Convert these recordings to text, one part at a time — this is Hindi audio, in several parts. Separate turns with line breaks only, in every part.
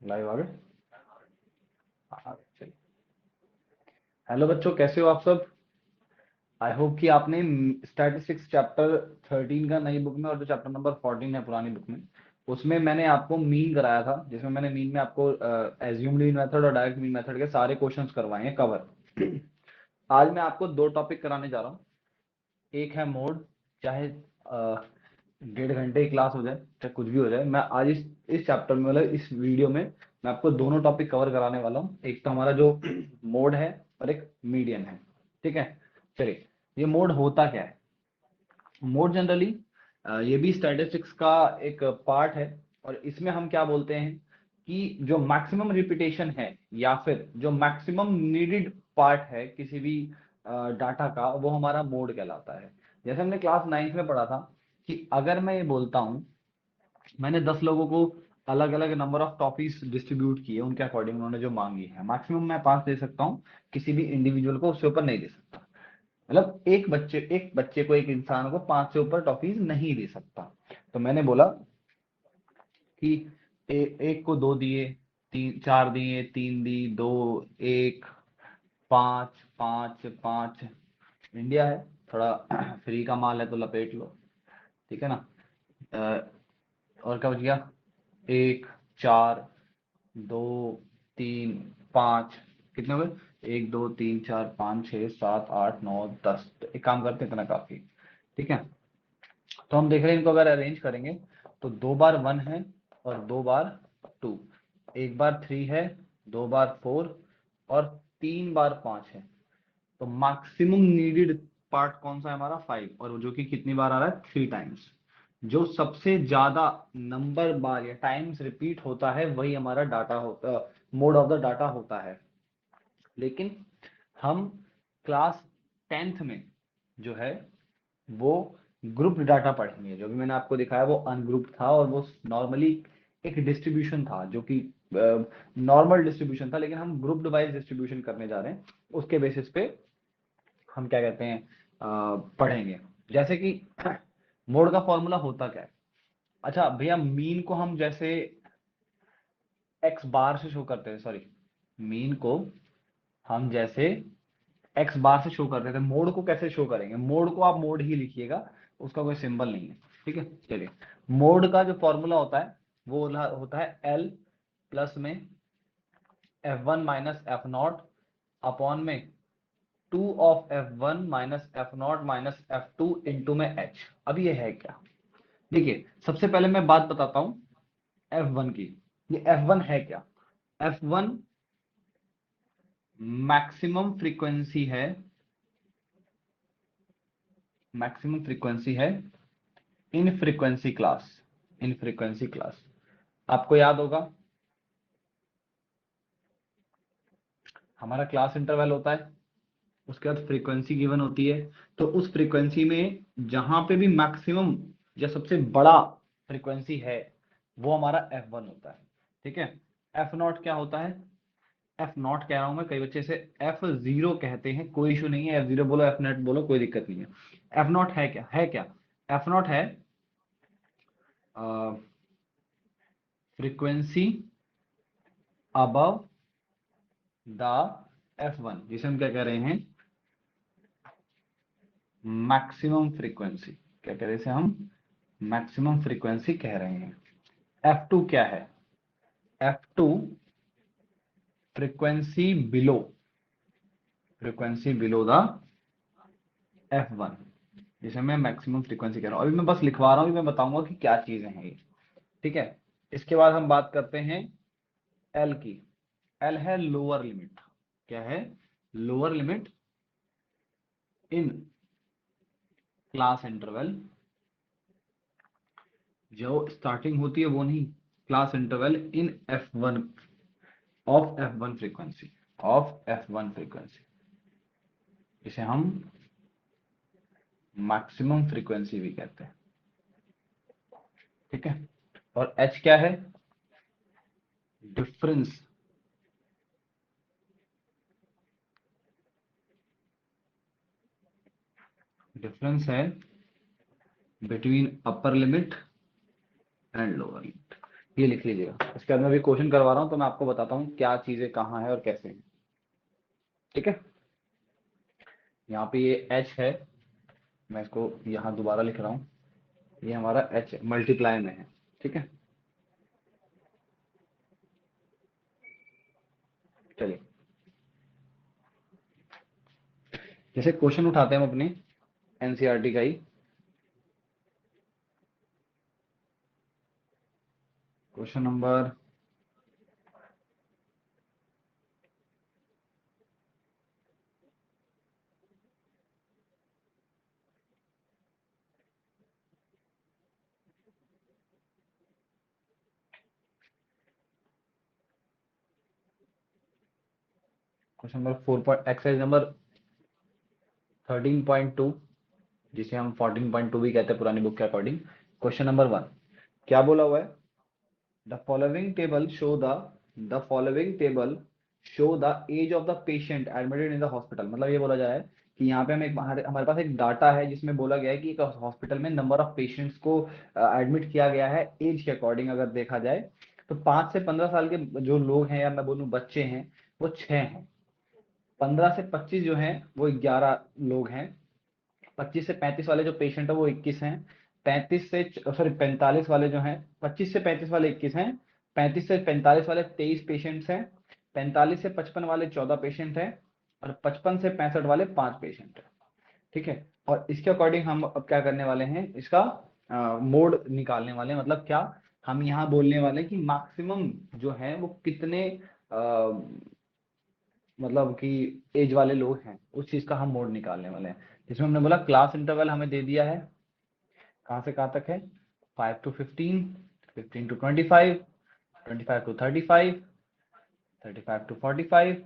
लाइव आ गए। चलिए, हेलो बच्चों, कैसे हो आप सब। आई होप कि आपने स्टैटिस्टिक्स चैप्टर 13 का नई बुक में और जो चैप्टर नंबर 14 है पुरानी बुक में, उसमें मैंने आपको मीन कराया था, जिसमें मैंने मीन में आपको एज्यूम्ड मीन मेथड और डायरेक्ट मीन मेथड के सारे क्वेश्चंस करवाए हैं कवर। आज मैं आपको दो टॉपिक कराने जा रहा हूँ। एक है मोड, चाहे 1.5 घंटे की क्लास हो जाए चाहे कुछ भी हो जाए, मैं आज इस चैप्टर में, मतलब इस वीडियो में मैं आपको दोनों टॉपिक कवर कराने वाला हूँ। एक तो हमारा जो मोड है और एक मीडियन है। ठीक है, चलिए, ये मोड होता क्या है। मोड जनरली ये भी स्टैटिस्टिक्स का एक पार्ट है, और इसमें हम क्या बोलते हैं कि जो मैक्सिमम रिपीटेशन है या फिर जो मैक्सिमम नीडेड पार्ट है किसी भी डाटा का, वो हमारा मोड कहलाता है। जैसे हमने क्लास 9th में पढ़ा था कि अगर मैं ये बोलता हूँ, मैंने 10 लोगों को अलग अलग नंबर ऑफ टॉफीज डिस्ट्रीब्यूट किए, उनके अकॉर्डिंग उन्होंने जो मांगी है, मैक्सिमम मैं 5 दे सकता हूँ, किसी भी इंडिविजुअल को उससे ऊपर नहीं दे सकता। मतलब एक बच्चे को, एक इंसान को 5 से ऊपर टॉफीज नहीं दे सकता। तो मैंने बोला कि एक को 2 दिए, 4 दिए, 3 दी, 2, 1, 5, 5, 5। इंडिया है, थोड़ा फ्री का माल है तो लपेट लो, ठीक है ना। और क्या बच गया, 1, 4, 2, 3, 5, कितने हुए, 1, 2, 3, 4, 5, 6, 7, 8, 9, 10। तो एक काम करते हैं, इतना काफी। ठीक है, तो हम देख रहे हैं इनको अगर अरेंज करेंगे तो 2 बार 1 है और 2 बार 2, 1 बार 3 है, 2 बार 4 और 3 बार 5 है। तो मैक्सिमम नीडेड पार्ट कौन सा है हमारा, 5, और जो कि कितनी बार आ रहा है, 3 टाइम्स। जो सबसे ज्यादा नंबर बार या टाइम्स रिपीट होता है वही हमारा डाटा होता, मोड ऑफ द डाटा होता है। लेकिन हम क्लास 10th में जो है वो ग्रुप डाटा पढ़ेंगे। जो भी मैंने आपको दिखाया वो अनग्रुप था, और वो नॉर्मली एक डिस्ट्रीब्यूशन था जो कि नॉर्मल डिस्ट्रीब्यूशन था, लेकिन हम ग्रुप वाइज डिस्ट्रीब्यूशन करने जा रहे हैं। उसके बेसिस पे हम क्या कहते हैं, पढ़ेंगे। जैसे कि मोड का फॉर्मूला होता क्या है। अच्छा भैया, मीन को हम जैसे एक्स बार से शो करते हैं, सॉरी, मीन को हम जैसे एक्स बार से शो करते थे, मोड को कैसे शो करेंगे। मोड को आप मोड ही लिखिएगा, उसका कोई सिंबल नहीं है। ठीक है, चलिए, मोड का जो फॉर्मूला होता है वो होता है एल प्लस में F1 minus F not upon में 2 of F1 minus F not minus F2 into में H। अब ये है क्या, देखिए सबसे पहले मैं बात बताता हूं F1 की। ये F1 है क्या। F1 मैक्सिमम फ्रीक्वेंसी है, मैक्सिमम फ्रीक्वेंसी है in frequency class, in frequency class. आपको याद होगा हमारा क्लास इंटरवल होता है, उसके बाद फ्रीक्वेंसी गिवन होती है। तो उस फ्रीक्वेंसी में जहां पे भी मैक्सिमम या सबसे बड़ा फ्रीक्वेंसी है वो हमारा F1 होता है। ठीक है, एफ नॉट क्या होता है, एफ नॉट कह रहा हूं मैं, कई बच्चे से F0 कहते हैं, कोई इशू नहीं है, F0 बोलो, एफ नेट बोलो, कोई दिक्कत नहीं है। एफ नॉट है क्या, है क्या, एफ नॉट है फ्रीक्वेंसी अबव द F1, जिसे हम क्या कह रहे हैं, मैक्सिमम फ्रीक्वेंसी। क्या कह रहे हैं इसे हम, मैक्सिमम फ्रीक्वेंसी कह रहे हैं। F2 क्या है, F2 frequency below, frequency below the F1, जिसे मैं मैक्सिमम फ्रीक्वेंसी कह रहा हूं। अभी मैं बस लिखवा रहा हूं, मैं बताऊंगा कि क्या चीजें हैं ये। ठीक है, इसके बाद हम बात करते हैं L की। L है लोअर लिमिट। क्या है, lower limit in class interval. जो स्टार्टिंग होती है वो नहीं, class interval in F1, of F1 frequency, of F1 frequency, इसे हम मैक्सिमम फ्रीक्वेंसी भी कहते हैं। ठीक है, और H क्या है, डिफरेंस, डिफरेंस है between upper limit and lower limit. ये लिख लीजिएगा। इसके बाद मैं भी क्वेश्चन करवा रहा हूँ तो मैं आपको बताता हूँ क्या चीजें कहाँ है और कैसे है। ठीक है, यहाँ पे ये h है, मैं इसको यहाँ दोबारा लिख रहा हूँ, ये हमारा h मल्टीप्लाई में है। ठीक है, चलिए जैसे क्वेश्चन उठाते हैं हम अपने एनसीईआरटी का ही। Question number question number 4 exercise number 13.2, जिसे हम 14.2 भी कहते हैं पुरानी बुक के अकॉर्डिंग। क्वेश्चन नंबर 1 क्या बोला हुआ है? The following table show the following table show the age of the patient admitted in the hospital. मतलब ये बोला जाए कि यहाँ पे हमारे पास एक डाटा है जिसमें बोला गया है कि एक हॉस्पिटल में नंबर ऑफ पेशेंट्स को एडमिट किया गया है एज के अकॉर्डिंग। अगर देखा जाए तो 5 से 15 साल के जो लोग हैं, या मैं बोलूँ बच्चे हैं, वो 6 हैं। 15 से 25 जो हैं वो 11 लोग हैं। 25 से 35 वाले जो पेशेंट है वो 21 हैं। 45 वाले जो हैं, 25 से 35 वाले 21 हैं। 35 से 45 वाले 23 पेशेंट्स हैं। 45 से 55 वाले 14 पेशेंट हैं। और 55 से 65 वाले 5 पेशेंट हैं। ठीक है, और इसके अकॉर्डिंग हम अब क्या करने वाले हैं, इसका मोड निकालने वाले हैं। मतलब क्या, हम यहाँ बोलने वाले हैं कि मैक्सिमम जो है वो कितने मतलब कि एज वाले लोग हैं, उस चीज का हम मोड निकालने वाले हैं। जिसमें हमने बोला क्लास इंटरवल हमें दे दिया है, कहाँ से कहाँ तक है, 5 to 15, 15 to 25, 25 to 35, 35 to 45,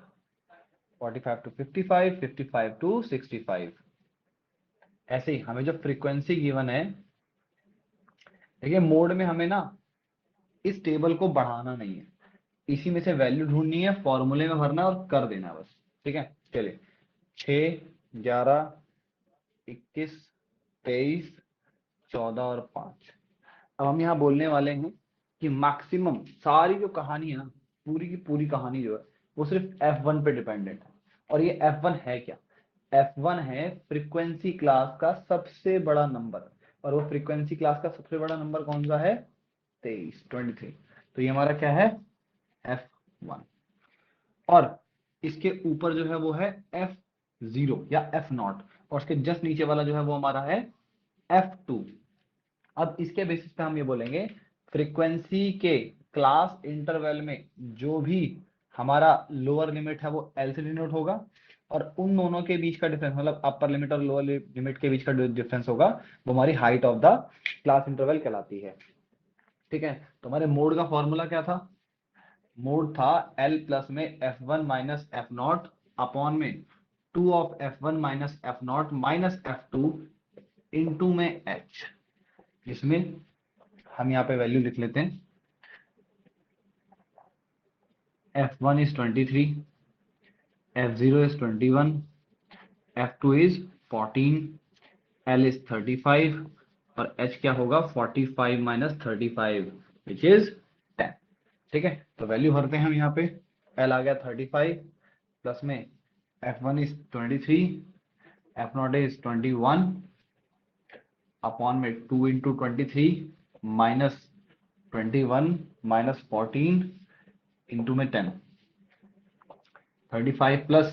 45 to 55, 55 to 65। ऐसे ही हमें जो फ्रीक्वेंसी गिवन है, देखिए मोड में हमें ना इस टेबल को बढ़ाना नहीं है, इसी में से वैल्यू ढूंढनी है, फॉर्मूले में भरना है और कर देना है बस। ठीक है, चलिए 6, 11, 21, 23, 14 और 5। अब हम यहाँ बोलने वाले हैं कि मैक्सिमम सारी जो कहानी है ना, पूरी की पूरी कहानी जो है वो सिर्फ F1 पे डिपेंडेंट है। और ये F1 है क्या? F1 है फ्रीक्वेंसी क्लास का सबसे बड़ा नंबर। और वो फ्रीक्वेंसी क्लास का सबसे बड़ा नंबर कौन सा है? 23। तो ये हमारा क्या है? F1। और इसके ऊपर जो है वो है F0 या F0। और उसके जस्ट नीचे वाला जो है वो हमारा है F2। अब इसके बेसिस पे हम ये बोलेंगे फ्रीक्वेंसी के क्लास इंटरवल में जो भी हमारा लोअर लिमिट है वो एल से डिनोट होगा, और उन दोनों के बीच का डिफरेंस, मतलब अपर लिमिट और लोअर लिमिट के बीच का डिफरेंस होगा, वो हमारी height of the class interval कहलाती है। ठीक है, तो हमारे मोड का फॉर्मूला क्या था? मोड था L प्लस में F1 minus F not upon में 2 of F1 minus F not minus F2 into में H। इसमें हम यहाँ पे वैल्यू लिख लेते हैं। F1 is 23, F0 is 21, F2 is 14, L is 35, और H क्या होगा? 45 माइनस 35 विच इज 10। ठीक है, तो वैल्यू भरते हैं हम यहाँ पे। L आ गया 35, प्लस में F1 is 23, F0 is 21, upon में 2 इंटू 23 माइनस 21 माइनस 14 इंटू में 10। 35 प्लस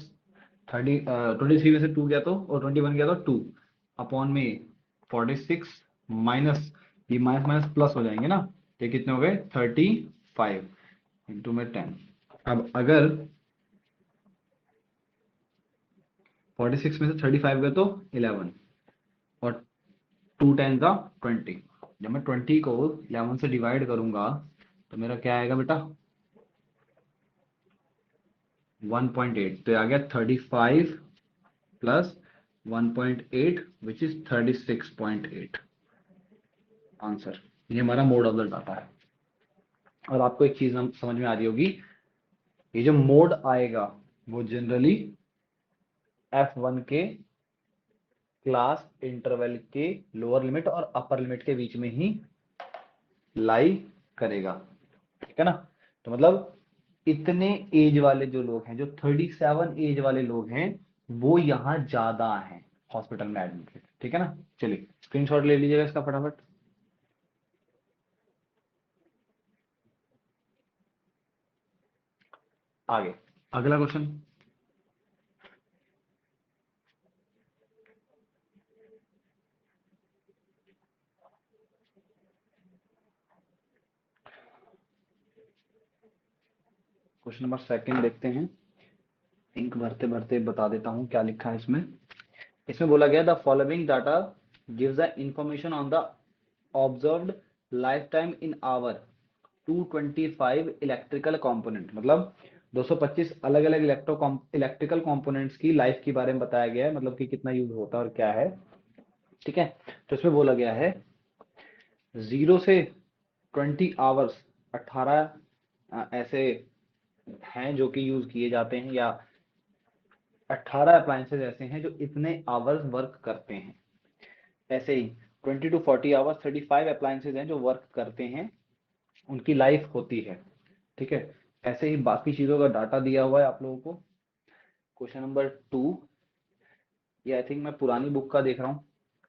23 में से 2 गया तो, और 21 गया तो 2 अपॉन में 46 माइनस, ये माइनस माइनस प्लस हो जाएंगे ना, ये कितने हो गए? 35 इंटू में 10। अब अगर 46 में से 35 गए तो 11, और 2 10 का 20। जब मैं 20 को 11 से डिवाइड करूंगा तो मेरा क्या आएगा बेटा? 1.8। तो ये आ गया 35 प्लस 1.8 विच इज 36.8 आंसर। ये हमारा मोड ऑफ द डाटा है। और आपको एक चीज समझ में आ रही होगी, ये जो मोड आएगा वो जनरली F1 के क्लास इंटरवल के लोअर लिमिट और अपर लिमिट के बीच में ही लाई करेगा। ठीक है ना। तो मतलब इतने एज वाले जो लोग हैं, जो 37 एज वाले लोग हैं, वो यहाँ ज्यादा हैं हॉस्पिटल में एडमिटेड, ठीक है ना। चलिए स्क्रीनशॉट ले लीजिएगा इसका फटाफट। आगे अगला क्वेश्चन। क्वेश्चन नंबर सेकंड देखते हैं। इंक भरते भरते बता देता हूँ क्या लिखा है इसमें। इसमें बोला गया the following data gives the information on the observed life time in our 225 electrical component, मतलब 225 अलग अलग इलेक्ट्रिकल कंपोनेंट्स की लाइफ के बारे में बताया गया है, मतलब कि कितना यूज होता है और क्या है, ठीक है। तो इसमें बोला गया है 0 से 20 आवर्स, 18 ऐसे हैं जो कि यूज किए जाते हैं, या 18 अप्लायंसेज ऐसे हैं जो इतने आवर्स वर्क करते हैं। ऐसे ही 20 to 40 आवर्स 35 अप्लायंसेज हैं जो वर्क करते हैं, उनकी लाइफ होती है, ठीक है। ऐसे ही बाकी चीजों का डाटा दिया हुआ है आप लोगों को। क्वेश्चन नंबर 2, ये आई थिंक मैं पुरानी बुक का देख रहा हूँ,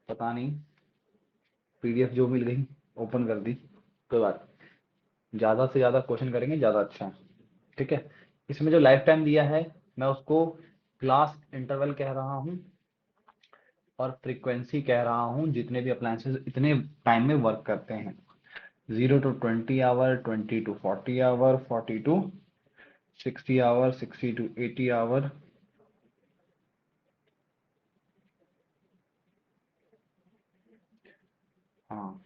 पता नहीं, पीडीएफ जो मिल गई ओपन कर दी, कोई बात नहीं। ज्यादा से ज्यादा क्वेश्चन करेंगे ज्यादा अच्छा है, ठीक है। इसमें जो लाइफ टाइम दिया है मैं उसको क्लास इंटरवल कह रहा हूँ और फ्रीक्वेंसी कह रहा हूँ, जितने भी अप्लायंसेज इतने टाइम में वर्क करते हैं। 0 to 20 hour, 20 to 40 hour, 40 to 60 hour, 60 to 80 hour, हाँ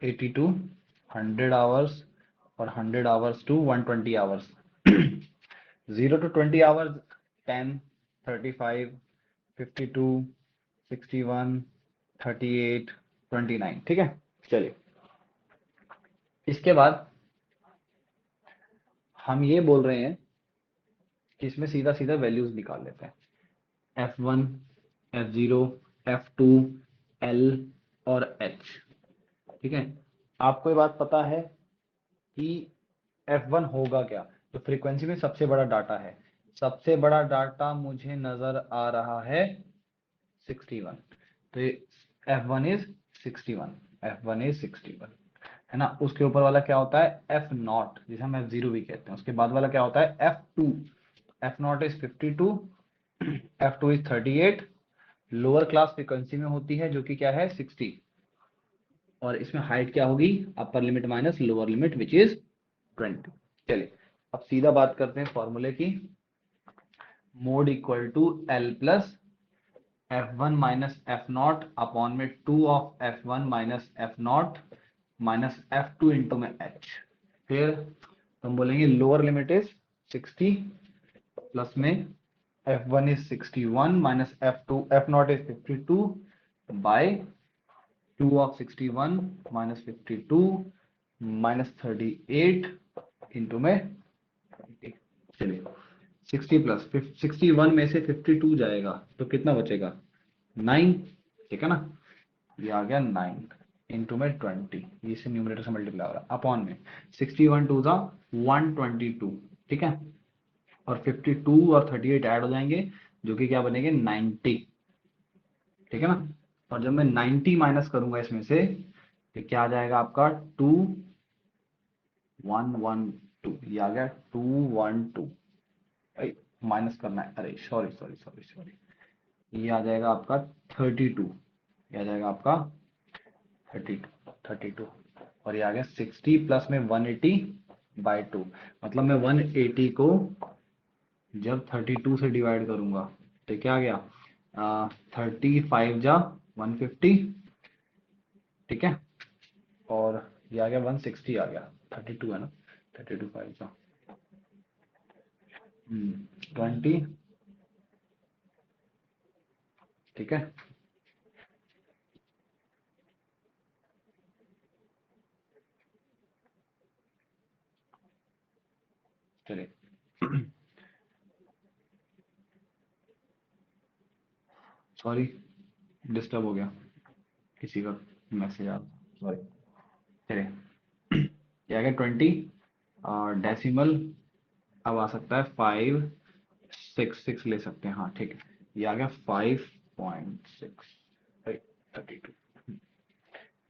80 to 100 आवर्स, और 100 hours to 120 hours. 0 to 20 hours 10, 35, 52, 61, 38, 29, ठीक है। चलिए इसके बाद हम ये बोल रहे हैं कि इसमें सीधा सीधा वैल्यूज निकाल लेते हैं। F1, F0, F2, L और H, ठीक है। आपको ये बात पता है कि F1 होगा क्या, तो फ्रीक्वेंसी में सबसे बड़ा डाटा है, सबसे बड़ा डाटा मुझे नजर आ रहा है 61, तो F1 इज 61, है ना। उसके ऊपर वाला क्या होता है F0, जिसे हम F0 भी कहते हैं। उसके बाद वाला क्या होता है F2, F0 is 52, F2 is 38, lower class frequency में होती है जो कि क्या है 60, और इसमें हाइट क्या होगी upper limit minus lower limit which is 20। चलिए अब सीधा बात करते हैं फॉर्मूले की। Mode equal to L plus F1 minus F0 upon में 2 of F1 minus F0 minus F2 into में H। फिर हम बोलेंगे लोअर लिमिट इज 60 प्लस में F1 is 61 minus F0 is 52 by 2 of 61 minus 52 minus 38 into में 80। चलिए 60 प्लस 61 में से 52 जाएगा तो कितना बचेगा 9, ठीक है ना। ये आ गया 9 इंटू में 20, ये से न्यूमरेटर से मल्टीप्लाई हो रहा है अपॉन में 61 टू द 122, ठीक है। और 52 और 38 ऐड हो जाएंगे जो कि क्या बनेंगे 90, ठीक है ना। और जब मैं 90 माइनस करूंगा इसमें से तो क्या आ जाएगा आपका 2112, ये आ गया 212, माइनस करना है, अरे सॉरी सॉरी सॉरी सॉरी, ये आ जाएगा आपका 32, ये आ जाएगा आपका 32, और ये आ गया 60 प्लस में 180/2, मतलब मैं 180 को जब 32 से डिवाइड करूंगा तो क्या आ गया 35 जा 150, ठीक है। और ये आ गया 160 आ गया, 32 है ना, 32 5 जा 20, ठीक है। चलिए सॉरी डिस्टर्ब हो गया, किसी का मैसेज आ, सॉरी। चलिए ये आ गया 20, डेसिमल अब आ सकता है 566 ले सकते हैं, हाँ ठीक है, ये आ गया 5.6, 32,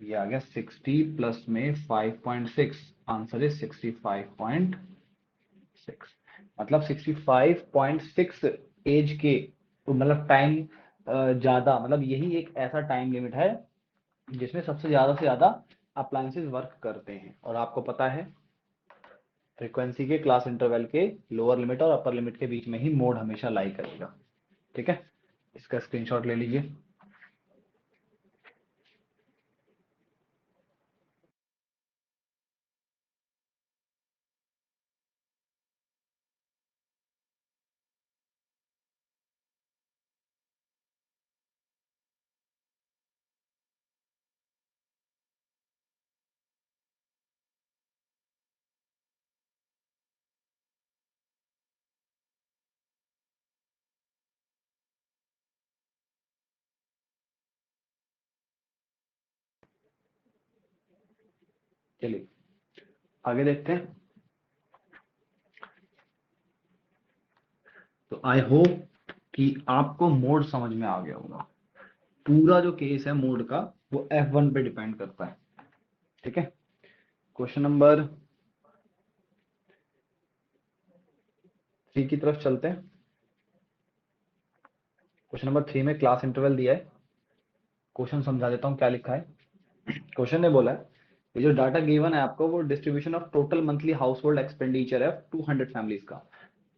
ये आ गया 60 प्लस में 5.6, आंसर इज 65.6। मतलब 65.6 एज के, तो मतलब टाइम ज्यादा, मतलब यही एक ऐसा टाइम लिमिट है जिसमें सबसे ज्यादा से ज्यादा अप्लायंसेस वर्क करते हैं। और आपको पता है फ्रीक्वेंसी के क्लास इंटरवल के लोअर लिमिट और अपर लिमिट के बीच में ही मोड हमेशा लाई करेगा। ठीक है, इसका स्क्रीनशॉट ले लीजिए। चलिए आगे देखते हैं। तो आई होप कि आपको मोड समझ में आ गया होगा। पूरा जो केस है मोड का वो F1 पे डिपेंड करता है। ठीक है, क्वेश्चन नंबर 3 की तरफ चलते हैं। क्वेश्चन नंबर 3 में क्लास इंटरवल दिया है। क्वेश्चन समझा देता हूँ क्या लिखा है। क्वेश्चन ने बोला है ये जो डाटा गिवन है आपको वो distribution of total monthly house hold expenditure है 200 फैमिलीज का।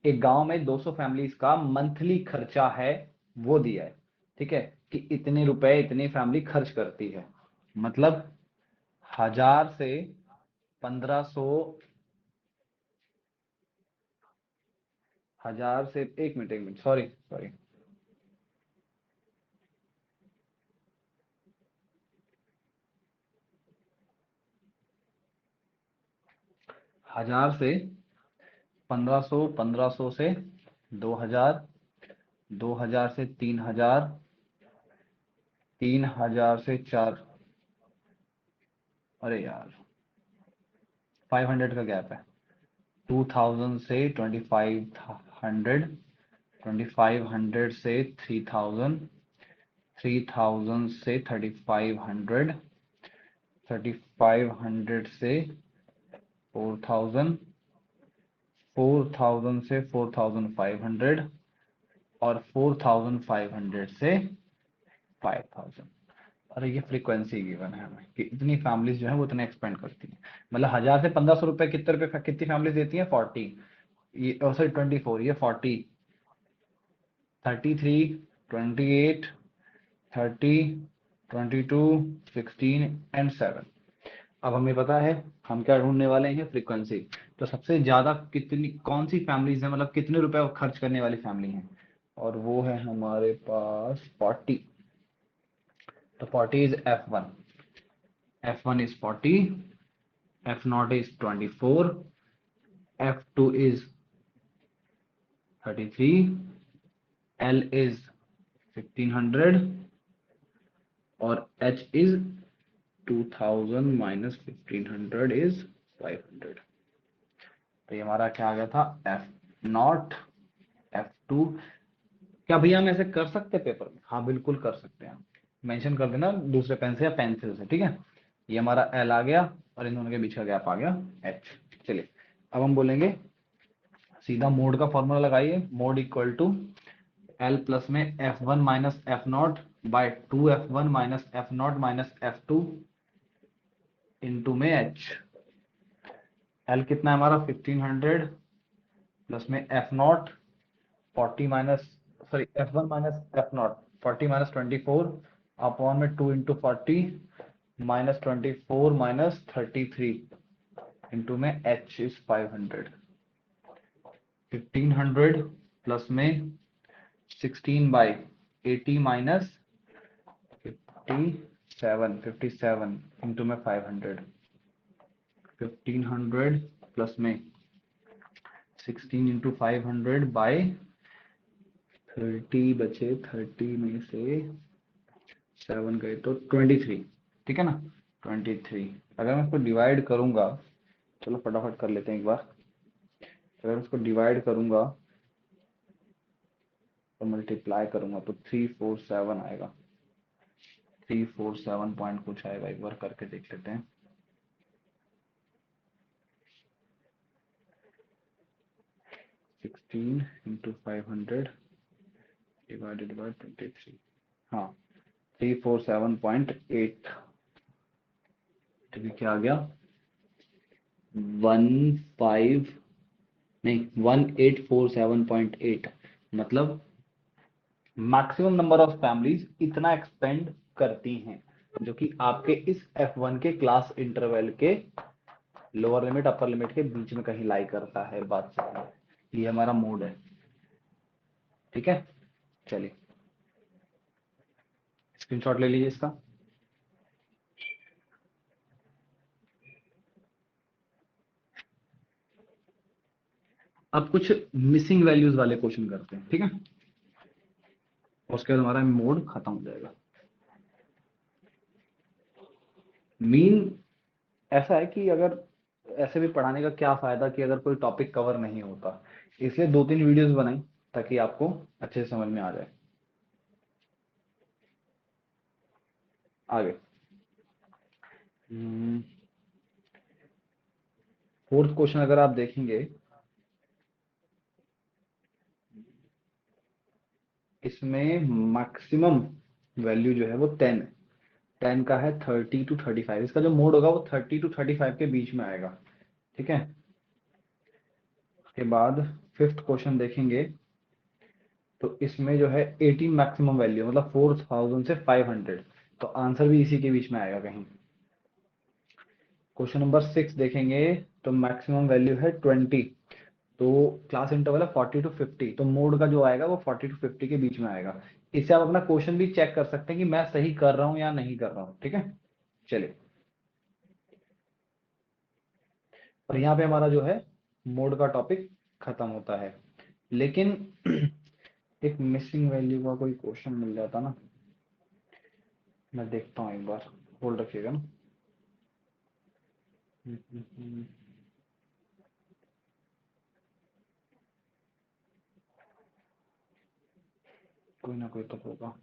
एक गांव में 200 फैमिलीज का मंथली खर्चा है, वो दिया है। ठीक है, कि इतने रुपए इतनी फैमिली खर्च करती है। मतलब 1000 से 1500, 1000 से, एक मिनट सॉरी सॉरी, 1000 से 1500, 1500 से 2000, 2000 से 3000, 3000 से 4, अरे यार 500 का गैप है। 2000 से 2500, 2500 से 3000, 3000 से 3500, 3500 से 4000, 4000 से 4500 और 4500 से 5000। अरे ये फ्रीक्वेंसी गिवन है हमें कि इतनी फैमिलीज जो है वो इतने एक्सपेंड करती हैं। मतलब 1000 से 1500 रुपए कितने रुपए कितनी फैमिलीज देती हैं, 40, ये सॉरी 24, ये 40, 33, 28, 30, 22, 16 एंड 7। अब हमें पता है हम क्या ढूंढने वाले हैं, फ्रीक्वेंसी। तो सबसे ज्यादा कितनी कौन सी फैमिलीज है, मतलब कितने रुपए वो खर्च करने वाली फैमिली हैं, और वो है हमारे पास 40। तो 40 is F1, F1 is 40, F0 is 24, F2 is 33, L is 1500 और H is 2000 minus 1500 is 500। तो ये हमारा क्या आ गया था, F0, F2। क्या भैया हम ऐसे कर सकते हैं पेपर में? हाँ बिल्कुल कर सकते हैं। मेंशन कर देना दूसरे पेन से या पेंसिल से, ठीक है। ये हमारा L आ गया और इन दोनों के बीच का गैप आ गया H। चलिए अब हम बोलेंगे सीधा मोड का फॉर्मूला लगाइए। Mode equal to L plus में F1 minus F0 by 2F1 minus F0 minus F2 into में H। L कितना है हमारा 1500 प्लस में F0 40 minus, sorry F1 minus F0 40 minus 24 upon में 2 इंटू 40 माइनस 24 माइनस 33 इंटू में H इज 500। 1500 प्लस में 16 बाई 80 माइनस 57 इंटू में 500। 1500 प्लस में 16 इंटू 500 बाई 30 बचे, 30 में से 7 गए तो 23। ठीक है ना, 23। अगर मैं इसको डिवाइड करूंगा चलो फटाफट कर लेते हैं एक बार। अगर उसको डिवाइड करूंगा तो मल्टीप्लाई करूंगा तो 347 आएगा। 347 पॉइंट कुछ आएगा, एक बार करके देख लेते हैं। 16 इंटू 500 डिवाइडेड बाय 23। हाँ, 347.8। ठीक है, क्या आ गया? 15 नहीं 1847.8। मतलब मैक्सिमम नंबर ऑफ फैमिलीज इतना एक्सपेंड करती हैं, जो कि आपके इस F1 के क्लास इंटरवल के लोअर लिमिट अपर लिमिट के बीच में कहीं लाई करता है। बात सही है, ये हमारा मोड है। ठीक है, चलिए स्क्रीनशॉट ले लीजिए इसका। अब कुछ मिसिंग वैल्यूज वाले क्वेश्चन करते हैं, ठीक है, उसके बाद हमारा मोड खत्म हो जाएगा। मीन ऐसा है कि अगर ऐसे भी पढ़ाने का क्या फायदा कि अगर कोई टॉपिक कवर नहीं होता, इसलिए 2-3 वीडियोस बनाई ताकि आपको अच्छे से समझ में आ जाए। आगे फोर्थ क्वेश्चन अगर आप देखेंगे, इसमें मैक्सिमम वैल्यू जो है वो 10 है। 10 का है 30 टू 35। इसका जो मोड होगा वो 30 टू 35 के बीच में आएगा। ठीक है, उसके बाद फिफ्थ क्वेश्चन देखेंगे तो इसमें जो है 18 मैक्सिमम वैल्यू, मतलब 4000 से 500। तो आंसर भी इसी के बीच में आएगा कहीं। क्वेश्चन नंबर 6 देखेंगे तो मैक्सिमम वैल्यू है 20। तो क्लास इंटरवल है 40 टू 50। तो मोड का जो आएगा वो 40 टू 50 के बीच में आएगा। इससे आप अपना क्वेश्चन भी चेक कर सकते हैं कि मैं सही कर रहा हूं या नहीं कर रहा हूं। ठीक है, चलिए। और यहाँ पे हमारा जो है मोड का टॉपिक खत्म होता है। लेकिन एक मिसिंग वैल्यू का कोई क्वेश्चन मिल जाता ना, मैं देखता हूँ एक बार, होल्ड रखिएगा ना। कोई ना कोई तो होगा।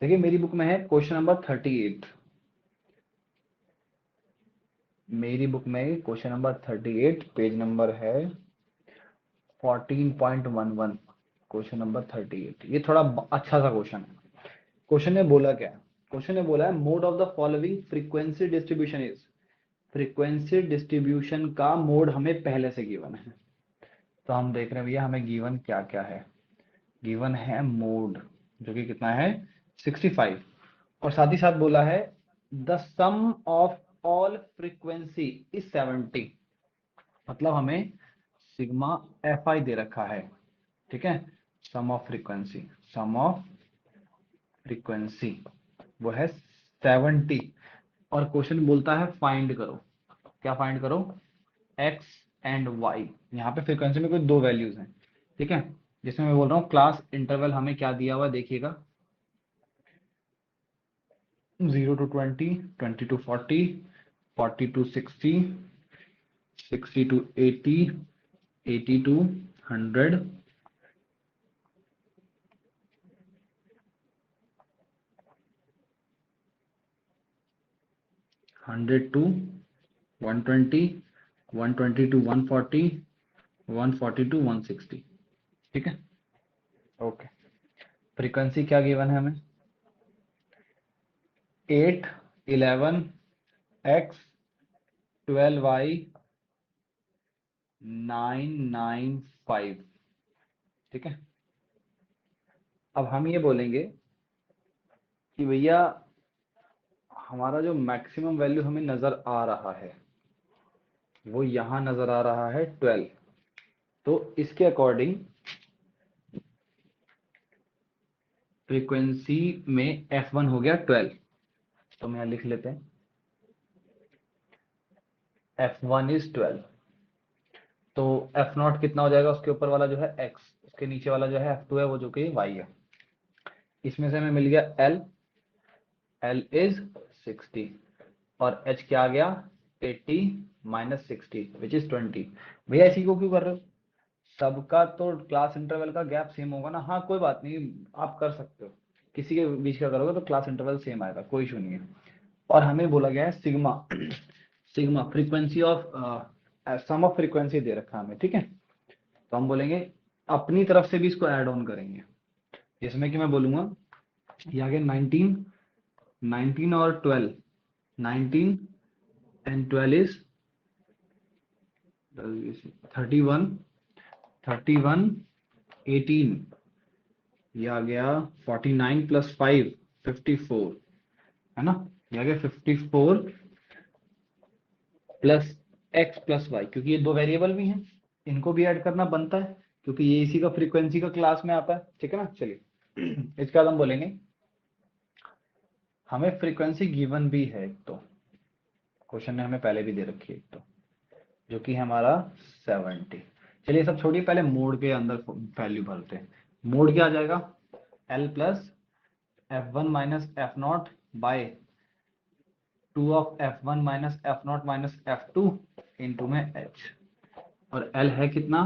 देखिए मेरी बुक में है क्वेश्चन नंबर 38। मेरी बुक में क्वेश्चन नंबर 38, पेज नंबर है 14.11। क्वेश्चन नंबर 38, ये थोड़ा अच्छा सा क्वेश्चन है। क्वेश्चन ने बोला क्या है? क्वेश्चन ने बोला है mode of the following frequency distribution is. Frequency distribution का मोड हमें पहले से गिवन है। तो हम देख रहे हैं भैया हमें गिवन क्या क्या है। गिवन है मोड, जो कि कितना है 65। और साथ ही साथ बोला है the sum of all frequency is 70। मतलब हमें सिग्मा एफ आई दे रखा है। ठीक है, sum of frequency, sum of frequency वो है 70। और क्वेश्चन बोलता है फाइंड करो। क्या फाइंड करो? X and Y. यहाँ पे फ्रीक्वेंसी में कोई दो वैल्यूज हैं। ठीक है, जिसमें मैं बोल रहा हूँ क्लास इंटरवल हमें क्या दिया हुआ है, देखिएगा 0 to 20, 20 to 40, 40 to 60, 60 to 80, 80 to 100, 100 to 120, 120 to 140, 140 to 160। ठीक है, ओके। फ्रीक्वेंसी क्या गिवन है हमें? 8, 11, एक्स, 12 वाई, 995। ठीक है, अब हम ये बोलेंगे कि भैया हमारा जो मैक्सिमम वैल्यू हमें नजर आ रहा है वो यहां नजर आ रहा है 12। तो इसके अकॉर्डिंग फ्रीक्वेंसी में F1 हो गया 12। तो हम यहां लिख लेते हैं F1 इज 12। तो F0 कितना हो जाएगा, उसके ऊपर वाला जो है X, उसके नीचे वाला जो है F2 है वो जो कि Y है। इसमें से हमें मिल गया L, L इज 60 और H क्या आ गया 80 माइनस 60 विच इज 20। भैया इसी को क्यों कर रहे हो, सबका तो क्लास इंटरवल का गैप सेम होगा ना। हाँ कोई बात नहीं, आप कर सकते हो, किसी के बीच का करोगे तो क्लास इंटरवल सेम आएगा, कोई इशू नहीं है। और हमें बोला गया है sigma, sigma frequency of sum of frequency दे रखा है हमें, ठीक है। तो हम बोलेंगे अपनी तरफ से भी इसको ऐड ऑन करेंगे, जिसमें कि मैं बोलूंगा ये आ गया 19, 19 और 12, 19 एंड 12 इज 31, 31, 18, ये आ गया 49 प्लस 5, 54, है ना। ये आ गया 54 प्लस एक्स प्लस वाई, क्योंकि ये दो वेरिएबल भी हैं, इनको भी ऐड करना बनता है क्योंकि ये इसी का फ्रीक्वेंसी का क्लास में आता है, ठीक है ना। चलिए इसके बाद हम बोलेंगे हमें फ्रीक्वेंसी गिवन भी है, एक तो क्वेश्चन ने हमें पहले भी दे रखी है एक तो, जो कि है हमारा 70। चलिए सब छोड़िए, पहले मोड के अंदर वैल्यू भरते हैं। मोड क्या आ जाएगा, L plus F1 minus F0 by 2 of F1 minus F0 minus F2 into में H। और L है कितना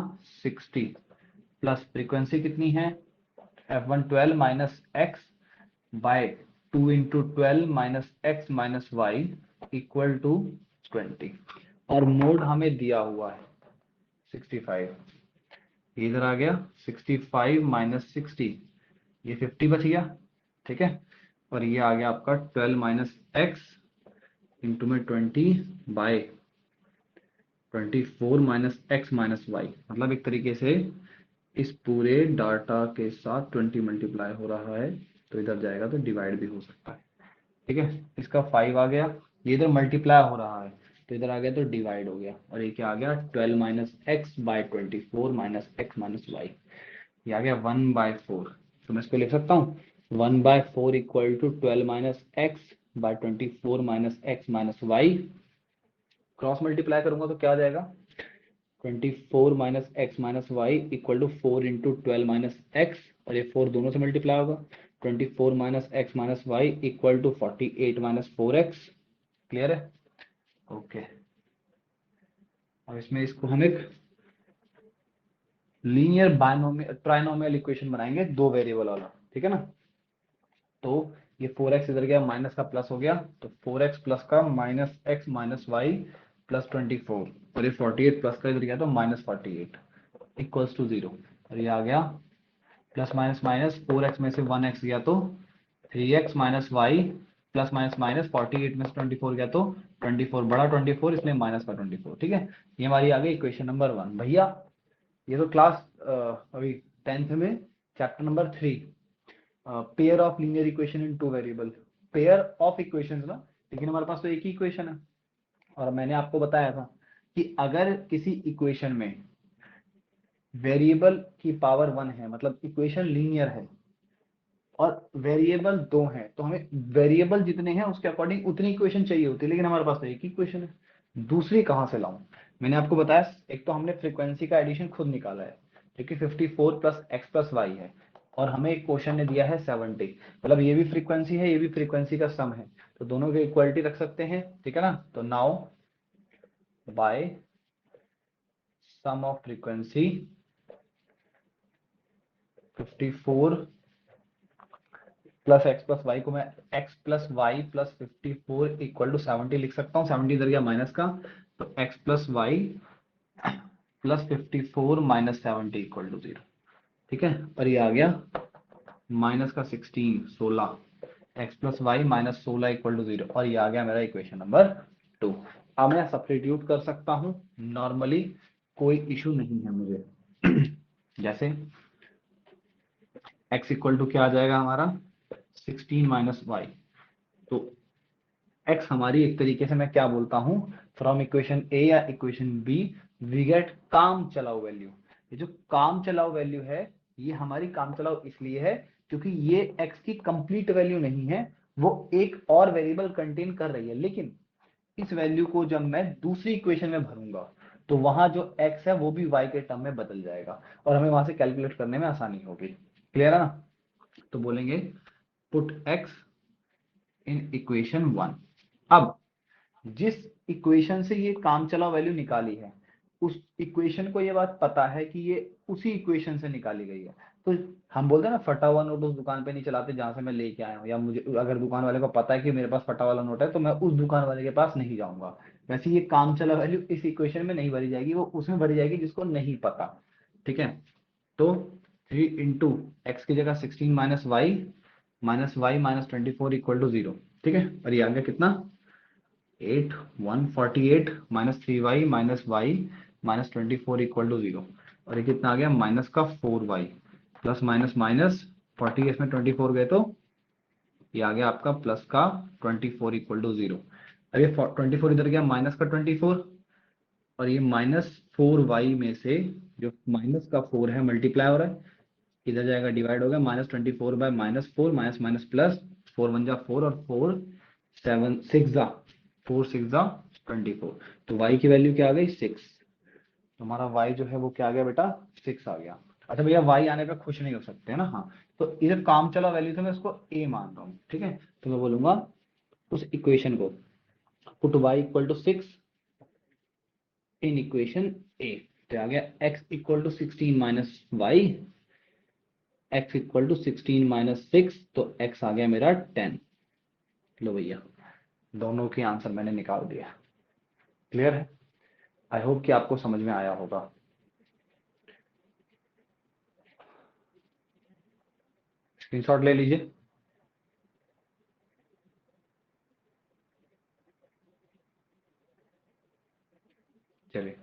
60 प्लस फ्रीक्वेंसी कितनी है F1 12 minus X by 2 into 12 minus X minus Y equal to 20। और मोड हमें दिया हुआ है 65, इधर आ गया 65 माइनस 60, ये 50 बच गया, ठीक है। और ये आ गया आपका 12 माइनस एक्स इंटू में 20 by 24 minus x minus Y, मतलब एक तरीके से इस पूरे डाटा के साथ 20 मल्टीप्लाई हो रहा है, तो इधर जाएगा तो डिवाइड भी हो सकता है, ठीक है। इसका 5 आ गया, ये इधर मल्टीप्लाई हो रहा है तो इधर आ गया तो डिवाइड हो गया, और ये क्या आ गया 12 minus X by 24 minus x minus Y, ये आ गया 1/4। तो मैं इसको लिख सकता हूँ 1/4 equal to 12 minus X by 24 minus x minus Y. Cross multiply करूंगा तो क्या आ जाएगा 24 minus x minus Y equal to 4 into 12 minus X, और ये 4 दोनों से मल्टीप्लाई होगा, 24 minus x minus Y equal to 48 minus 4x। Clear है, ओके। अब इसमें इसको हम एक लीनियर बायनोमियल ट्राइनोमियल इक्वेशन बनाएंगे, दो वेरिएबल वाला, ठीक है ना। तो ये 4x इधर गया, माइनस का प्लस हो गया, तो 4x प्लस का minus x minus Y plus 24, और ये 48 प्लस का इधर गया तो माइनस 48 इक्वल्स टू 0। और ये आ गया प्लस माइनस माइनस 4x में से 1x गया तो 3x minus Y plus minus minus 48 में से 24 गया तो 24 बड़ा 24 इसलिए माइनस का 24, ठीक है। ये हमारी आ गई इक्वेशन नंबर 1। भैया ये तो क्लास अभी 10th में chapter number 3, pair of linear equation in two variable, pair of equations ना, लेकिन हमारे पास तो एक ही इक्वेशन है। और मैंने आपको बताया था कि अगर किसी इक्वेशन में वेरिएबल की पावर 1 है, मतलब इक्वेशन लीनियर है और वेरिएबल 2 हैं, तो हमें वेरिएबल जितने हैं उसके अकॉर्डिंग उतनी इक्वेशन चाहिए होती है, लेकिन हमारे पास तो एक ही इक्वेशन है, दूसरी कहाँ से लाऊं। मैंने आपको बताया एक तो हमने फ्रीक्वेंसी का एडिशन खुद निकाला है जो कि 54 प्लस एक्स प्लस वाई है, और हमें एक क्वेश्चन ने दिया है 70, मतलब ये भी फ्रीक्वेंसी है ये भी फ्रीक्वेंसी का सम है, तो दोनों की इक्वलिटी रख सकते हैं, ठीक है ना। तो now by sum of frequency 54 plus x plus Y को मैं X plus Y plus 54 equal to 70 लिख सकता हूँ, 70 इधर गया माइनस का, तो X plus Y plus 54 minus 70 equal to 0, ठीक है। और ये आ गया माइनस का 16 X plus Y minus 16 equal to 0, और ये आ गया मेरा इक्वेशन नंबर 2। अब मैं सब्स्टिट्यूट कर सकता हूँ नॉर्मली, कोई इशू नहीं है मुझे जैसे x इक्वल टू क्या आ जाएगा हमारा 16 माइनस वाई, तो x हमारी एक तरीके से मैं क्या बोलता हूँ फ्रॉम इक्वेशन ए या इक्वेशन बी वी गेट काम चलाओ वैल्यू। ये जो काम चलाओ वैल्यू है ये हमारी काम चलाओ इसलिए है क्योंकि ये x की कंप्लीट वैल्यू नहीं है, वो एक और वेरिएबल कंटेन कर रही है, लेकिन इस वैल्यू को जब मैं दूसरी इक्वेशन में भरूंगा तो वहां जो x है वो भी y के टर्म में बदल जाएगा और हमें वहां से कैलकुलेट करने में आसानी होगी। क्लियर है ना? तो बोलेंगे पुट x इन इक्वेशन 1। अब जिस इक्वेशन से ये काम चला वैल्यू निकाली है उस इक्वेशन को ये बात पता है कि ये उसी इक्वेशन से निकाली गई है, तो हम बोलते हैं ना फटा हुआ नोट उस दुकान पे नहीं चलाते जहां से मैं लेके आया हूँ, या मुझे अगर दुकान वाले को पता है कि मेरे पास फटा वाला नोट है तो मैं उस दुकान वाले के पास नहीं जाऊंगा। वैसे ये काम चला वैल्यू इस इक्वेशन में नहीं भरी जाएगी, वो उसमें भरी जाएगी जिसको नहीं पता। ठीक है, तो 3 इंटू एक्स की जगह 16 minus Y minus 24 equal to 0। ठीक है, और ये आ गया कितना 8 148 minus 3y minus Y minus 24 equal to 0, और ये कितना आ गया माइनस का 4y प्लस माइनस माइनस 40 इसमें 24 गए तो ये आ गया आपका प्लस का 24 इक्वल टू 0। अब ये 24 इधर गया माइनस का 24, और ये माइनस 4y में से जो माइनस का 4 है मल्टीप्लाई हो रहा है, इधर जाएगा डिवाइड हो गया minus 24 bye minus 4 minus minus plus 4 1 जा 4 और 4 7 6 जा 4 6 जा 24, तो y की वैल्यू क्या आ गई 6। तुम्हारा y जो है वो क्या आ गया बेटा 6 आ गया। अच्छा भैया y आने पे खुश नहीं हो सकते ना, हाँ, तो इधर काम चला वैल्यू से मैं इसको a मान रहा हूँ। ठीक है, तो मैं बोलूंगा उस इक्वेशन को put y equal to 6 in equation a, तो आ गया x equal to 16 minus Y, x equal to 16 minus 6, तो x आ गया मेरा 10। लो भैया दोनों के आंसर मैंने निकाल दिया। क्लियर है? आई होप कि आपको समझ में आया होगा। स्क्रीनशॉट ले लीजिए। चलिए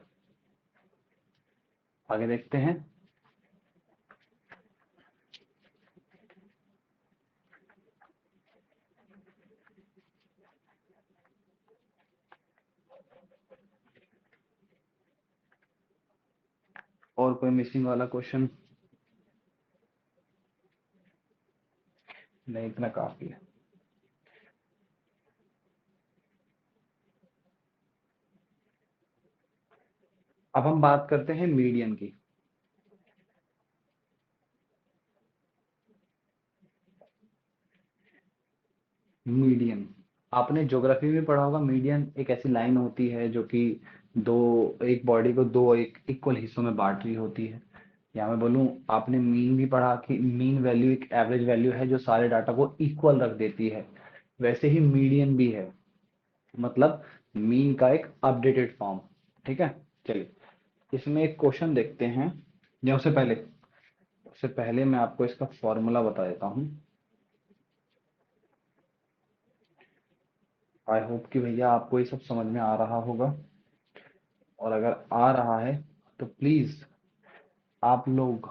आगे देखते हैं। और कोई मिसिंग वाला क्वेश्चन? नहीं, इतना काफी है। अब हम बात करते हैं मीडियन की। मीडियन आपने ज्योग्राफी में पढ़ा होगा। मीडियन एक ऐसी लाइन होती है जो कि दो एक बॉडी को दो एक इक्वल हिस्सों में बांट रही होती है। या मैं बोलूं आपने मीन भी पढ़ा कि मीन वैल्यू एक एवरेज वैल्यू है जो सारे डाटा को इक्वल रख देती है, वैसे ही मीडियन भी है, मतलब मीन का एक अपडेटेड फॉर्म। ठीक है, चलिए इसमें एक क्वेश्चन देखते हैं। या उससे पहले मैं आपको इसका फॉर्मूला बता देता हूँ। आई होप कि भैया आपको ये सब समझ में आ रहा होगा, और अगर आ रहा है तो प्लीज आप लोग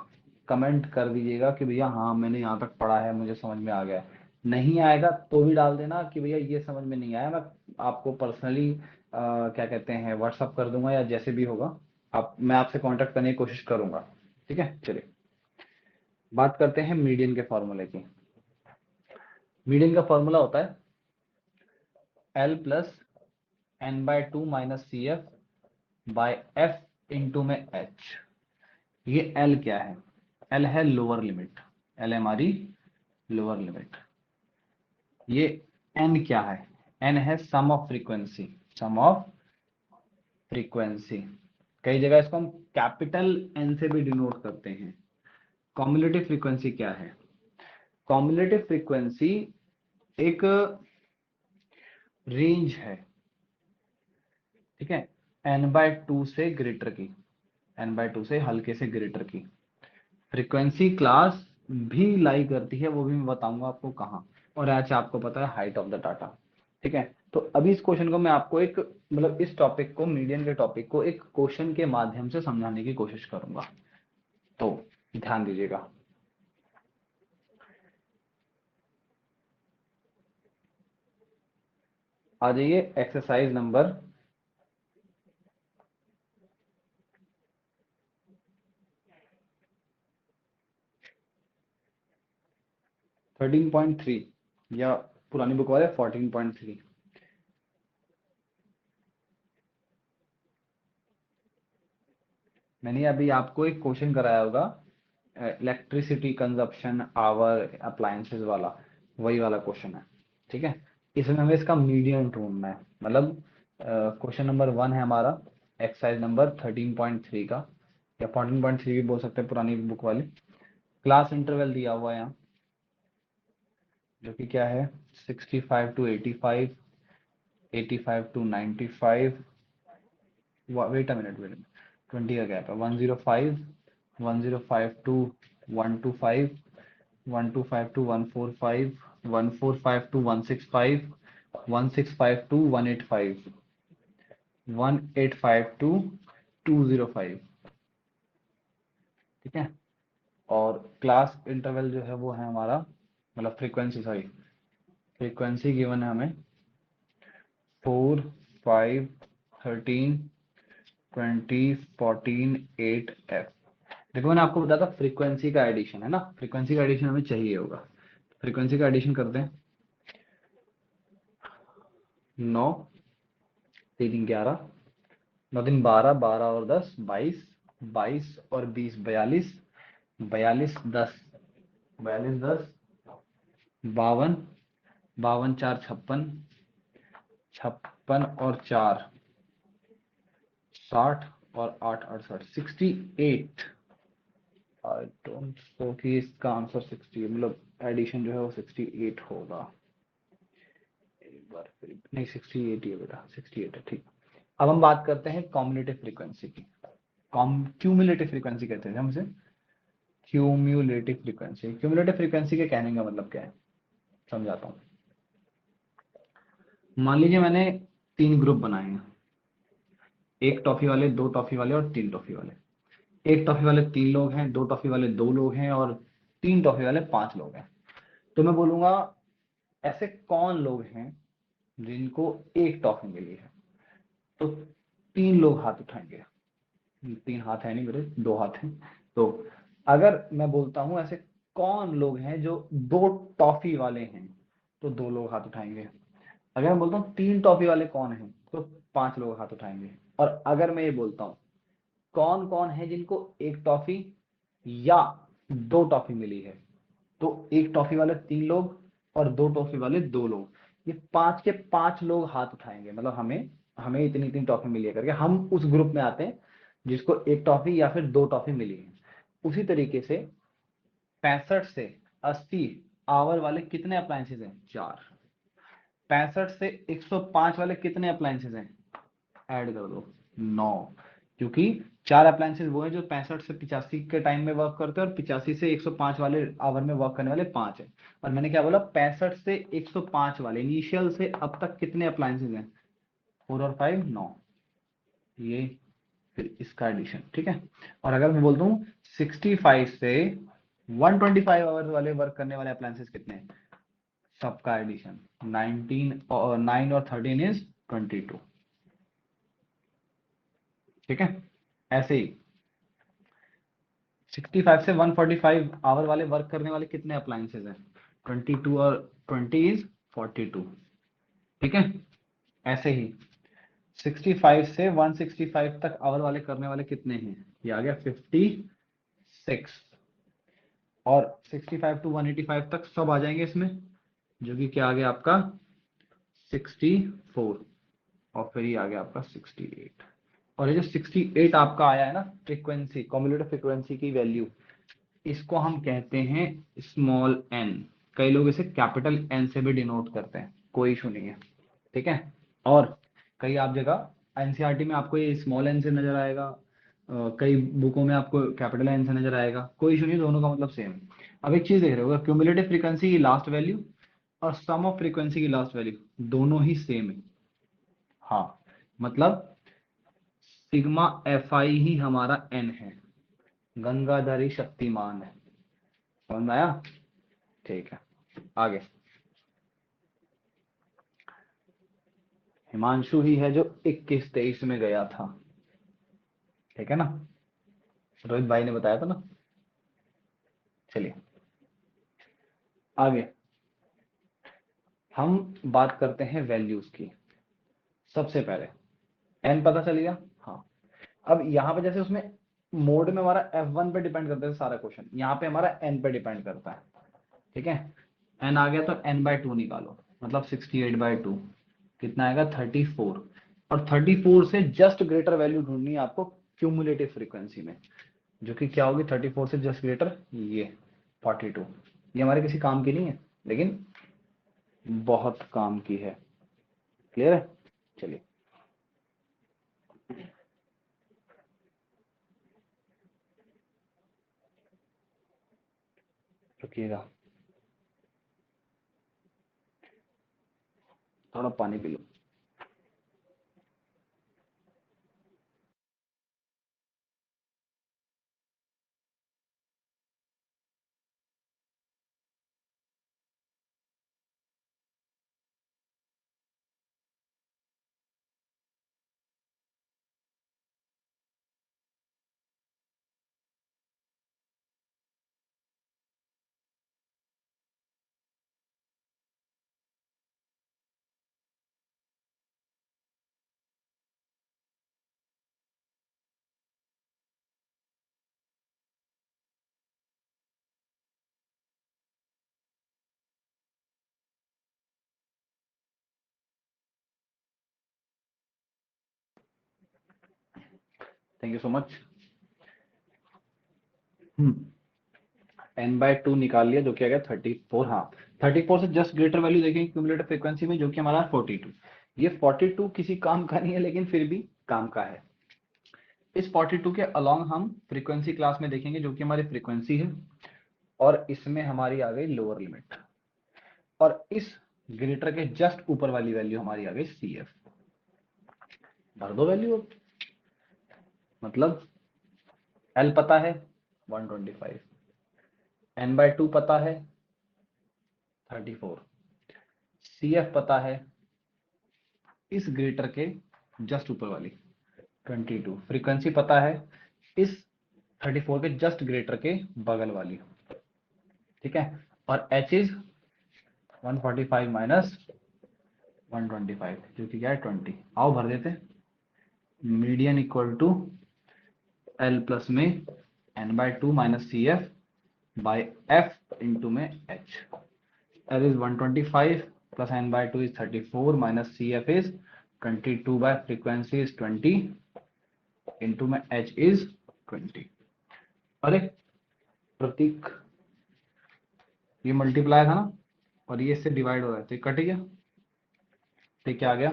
कमेंट कर दीजिएगा कि भैया हाँ मैंने यहाँ तक पढ़ा है, मुझे समझ में आ गया है। नहीं आएगा तो भी डाल देना कि भैया ये समझ में नहीं आया, मैं आपको पर्सनली क्या कहते हैं व्हाट्सअप कर दूंगा, या जैसे भी होगा आप मैं आपसे कांटेक्ट करने की कोशिश करूंगा। ठीक है, चलिए बात करते हैं मीडियन के फॉर्मूले की। मीडियन का फॉर्मूला होता है L plus N by two minus C F by F into में एच। ये एल क्या है? एल है लोअर लिमिट, एल है हमारी लोअर लिमिट। ये एन क्या है? एन है sum of frequency, sum of frequency. कई जगह इसको हम कैपिटल एन से भी डिनोट करते हैं। कॉम्युलेटिव फ्रीक्वेंसी क्या है? कॉम्युलेटिव फ्रीक्वेंसी एक रेंज है। ठीक है, एन बाय टू से ग्रेटर की, एन बाय टू से हल्के से ग्रेटर की फ्रीक्वेंसी क्लास भी लाई करती है, वो भी मैं बताऊंगा आपको कहाँ। और आज आपको पता है हाइट ऑफ द डाटा। ठीक है, तो अभी इस क्वेश्चन को मैं आपको एक मतलब इस टॉपिक को मीडियन के टॉपिक को एक क्वेश्चन के माध्यम से समझाने की कोशिश करूंगा, तो ध्यान दीजिएगा। आ जाइए एक्सरसाइज नंबर 13.3 या पुरानी बुक वाले 14.3। मैंने अभी आपको एक क्वेश्चन कराया होगा, इलेक्ट्रिसिटी कंजप्शन आवर अप्लायंसेस वाला, वही वाला क्वेश्चन है। ठीक है, इसमें हमें इसका मीडियन ढूंढना है। मतलब क्वेश्चन नंबर 1 है हमारा एक्सरसाइज नंबर 13.3 का, या 14.3 भी बोल सकते हैं पुरानी बुक वाले। क्लास इंटरवल दिया हुआ है यहाँ, जो कि क्या है 65 to 85, 85 to 95, wait a minute 20 का गैप है, 105, 105 to 125, 125 to 145, 145 to 165, 165 to 185, 185 to 205। ठीक है, और क्लास इंटरवल जो है वो है हमारा, मतलब फ्रीक्वेंसी, सॉरी फ्रीक्वेंसी गिवन है हमें 4, 5, 13, 20, 14, 8 एफ। देखो मैंने आपको बताया था फ्रीक्वेंसी का एडिशन है ना, फ्रीक्वेंसी का एडिशन हमें चाहिए होगा। फ्रीक्वेंसी का एडिशन करते हैं। 9 3 11, 9 दिन 12, 12 और 10 22, 22 और 20 42, 42 10, 42 10, 52, 52 4 56, 56 और 4 60 और 8 68, 68। आई डोंट सो कि इसका आंसर 60, मतलब एडिशन जो है वो 68 होगा। एक बार फिर नहीं, 68 ही है बेटा, 68 है। ठीक, अब हम बात करते हैं कॉम्युलेटिव फ्रीक्वेंसी की। क्यूमुलेटिव फ्रीक्वेंसी कहते हैं हम इसे, क्यूमुलेटिव फ्रीक्वेंसी। क्यूमुलेटिव फ्रीक्वेंसी के कहने का मतलब क्या है, समझाता हूँ। मान लीजिए मैंने 3 ग्रुप बनाए हैं, एक टॉफी वाले, 2 टॉफी वाले और 3 टॉफी वाले। एक टॉफी वाले 3 लोग हैं, 2 टॉफी वाले 2 लोग हैं और 3 टॉफी वाले 5 लोग हैं। तो मैं बोलूंगा ऐसे कौन लोग हैं जिनको एक टॉफी मिली है। तो 3 लोग हाथ उठाएंगे, 3 हाथ है नहीं मेरे, 2 हाथ हैं। तो अगर मैं बोलता हूं ऐसे कौन लोग हैं जो 2 टॉफी वाले हैं, तो 2 लोग हाथ उठाएंगे। अगर मैं बोलता हूँ 3 टॉफी वाले कौन हैं, तो 5 लोग हाथ उठाएंगे। और अगर मैं ये बोलता हूँ कौन कौन है जिनको एक टॉफी या 2 टॉफी मिली है, तो एक टॉफी वाले 3 लोग और 2 टॉफी वाले 2 लोग, ये 5 के 5 लोग हाथ उठाएंगे। मतलब हमें हमें इतनी इतनी टॉफी मिली है करके हम उस ग्रुप में आते हैं जिसको एक टॉफी या फिर 2 टॉफी मिली है। उसी तरीके से 65 से 80 आवर वाले कितने अप्लायंसेज हैं, 4। 65 से 105 वाले कितने अप्लायंसेज हैं, ऐड कर दो, 9। क्योंकि 4 अप्लायंसेज वो हैं जो 65 से 85 के टाइम में वर्क करते हैं, और 85 से 105 वाले आवर में वर्क करने वाले 5 है। और मैंने क्या बोला, 65 से 105 वाले इनिशियल से अब तक कितने अप्लायंसेज हैं, 4 और 5 9, ये फिर इसका एडिशन। ठीक है, और अगर मैं बोलता हूँ 65 से 125 आवर वाले वर्क करने वाले अप्लायंसेज कितने हैं, सबका एडिशन 19 और 9 और 13 इज 22। ठीक है, ऐसे ही 65 से 145 आवर वाले वर्क करने वाले कितने अप्लायंसेज हैं, 22 और 20 इज 42। ठीक है, ऐसे ही 65 से 165 तक आवर वाले करने वाले कितने हैं, ये आ गया 56। और 65 टू 185 तक सब आ जाएंगे इसमें, जो कि क्या आ गया आपका 64। और फिर ये आ गया आपका 68। और ये जो 68 आपका आया है ना फ्रीक्वेंसी, कॉम्युलेटिव फ्रीक्वेंसी की वैल्यू, इसको हम कहते हैं स्मॉल एन। कई लोग इसे कैपिटल एन से भी डिनोट करते हैं, कोई इशू नहीं है। ठीक है, और कई आप जगह एनसीईआरटी में आपको ये स्मॉल एन से नजर आएगा, कई बुकों में आपको कैपिटल एन से नजर आएगा, कोई इशू नहीं, दोनों का मतलब सेम है। अब एक चीज देख रहे हो, क्यूमुलेटिव फ्रीक्वेंसी की लास्ट वैल्यू और सम ऑफ फ्रीक्वेंसी की लास्ट वैल्यू दोनों ही सेम है। हाँ, मतलब सिग्मा एफ आई ही हमारा एन है, गंगाधरी शक्तिमान है। समझ में आया? ठीक है, आगे। हिमांशु ही है जो 21-23 में गया था। ठीक है ना, रोहित भाई ने बताया था ना। चलिए, आगे हम बात करते हैं वैल्यूज की। सबसे पहले एन पता चल गया। हाँ, अब यहाँ पे जैसे उसमें मोड में हमारा F1 पे डिपेंड करता है सारा क्वेश्चन, यहाँ पे हमारा n पे डिपेंड करता है। ठीक है, n आ गया तो n/2 निकालो, मतलब 68/2 कितना आएगा 34। और 34 से जस्ट ग्रेटर वैल्यू ढूंढनी है आपको क्यूमुलेटिव फ्रीक्वेंसी में, जो कि क्या होगी 34 से जस्ट ग्रेटर ये 42। ये हमारे किसी काम की नहीं है, लेकिन बहुत काम की है। क्लियर है? चलिए रुकिएगा, थोड़ा पानी P low. Thank you so much. n/2 निकाल लिया, जो कि आ गया 34। हाँ, 34 से जस्ट ग्रेटर वैल्यू देखेंगे क्यूमुलेटिव फ्रीक्वेंसी में, जो कि हमारा 42। ये 42 किसी काम का नहीं है, लेकिन फिर भी काम का है। इस 42 के अलोंग हम फ्रीक्वेंसी क्लास में देखेंगे, जो कि हमारी फ्रीक्वेंसी है, और इसमें हमारी आ गई लोअर लिमिट, और इस ग्रेटर के जस्ट ऊपर वाली वैल्यू हमारी आ गई CF। भर दो वैल्यू अब। मतलब L पता है 125, n/2 पता है 34, CF पता है इस ग्रेटर के जस्ट ऊपर वाली 22, फ्रीक्वेंसी पता है इस 34 के जस्ट ग्रेटर के बगल वाली। ठीक है, और H इज 145 माइनस 125, जो कि क्या है 20। आओ भर देते हैं। Median equal to L plus में n/2 minus CF by F into में H। L is 125 plus n/2 is 34 minus CF is 22 by frequency is 20 into में H is 20। अरे प्रतीक, ये मल्टीप्लाई था ना, और ये इससे डिवाइड हो रहा है, तो ये कट गया। तो क्या आ गया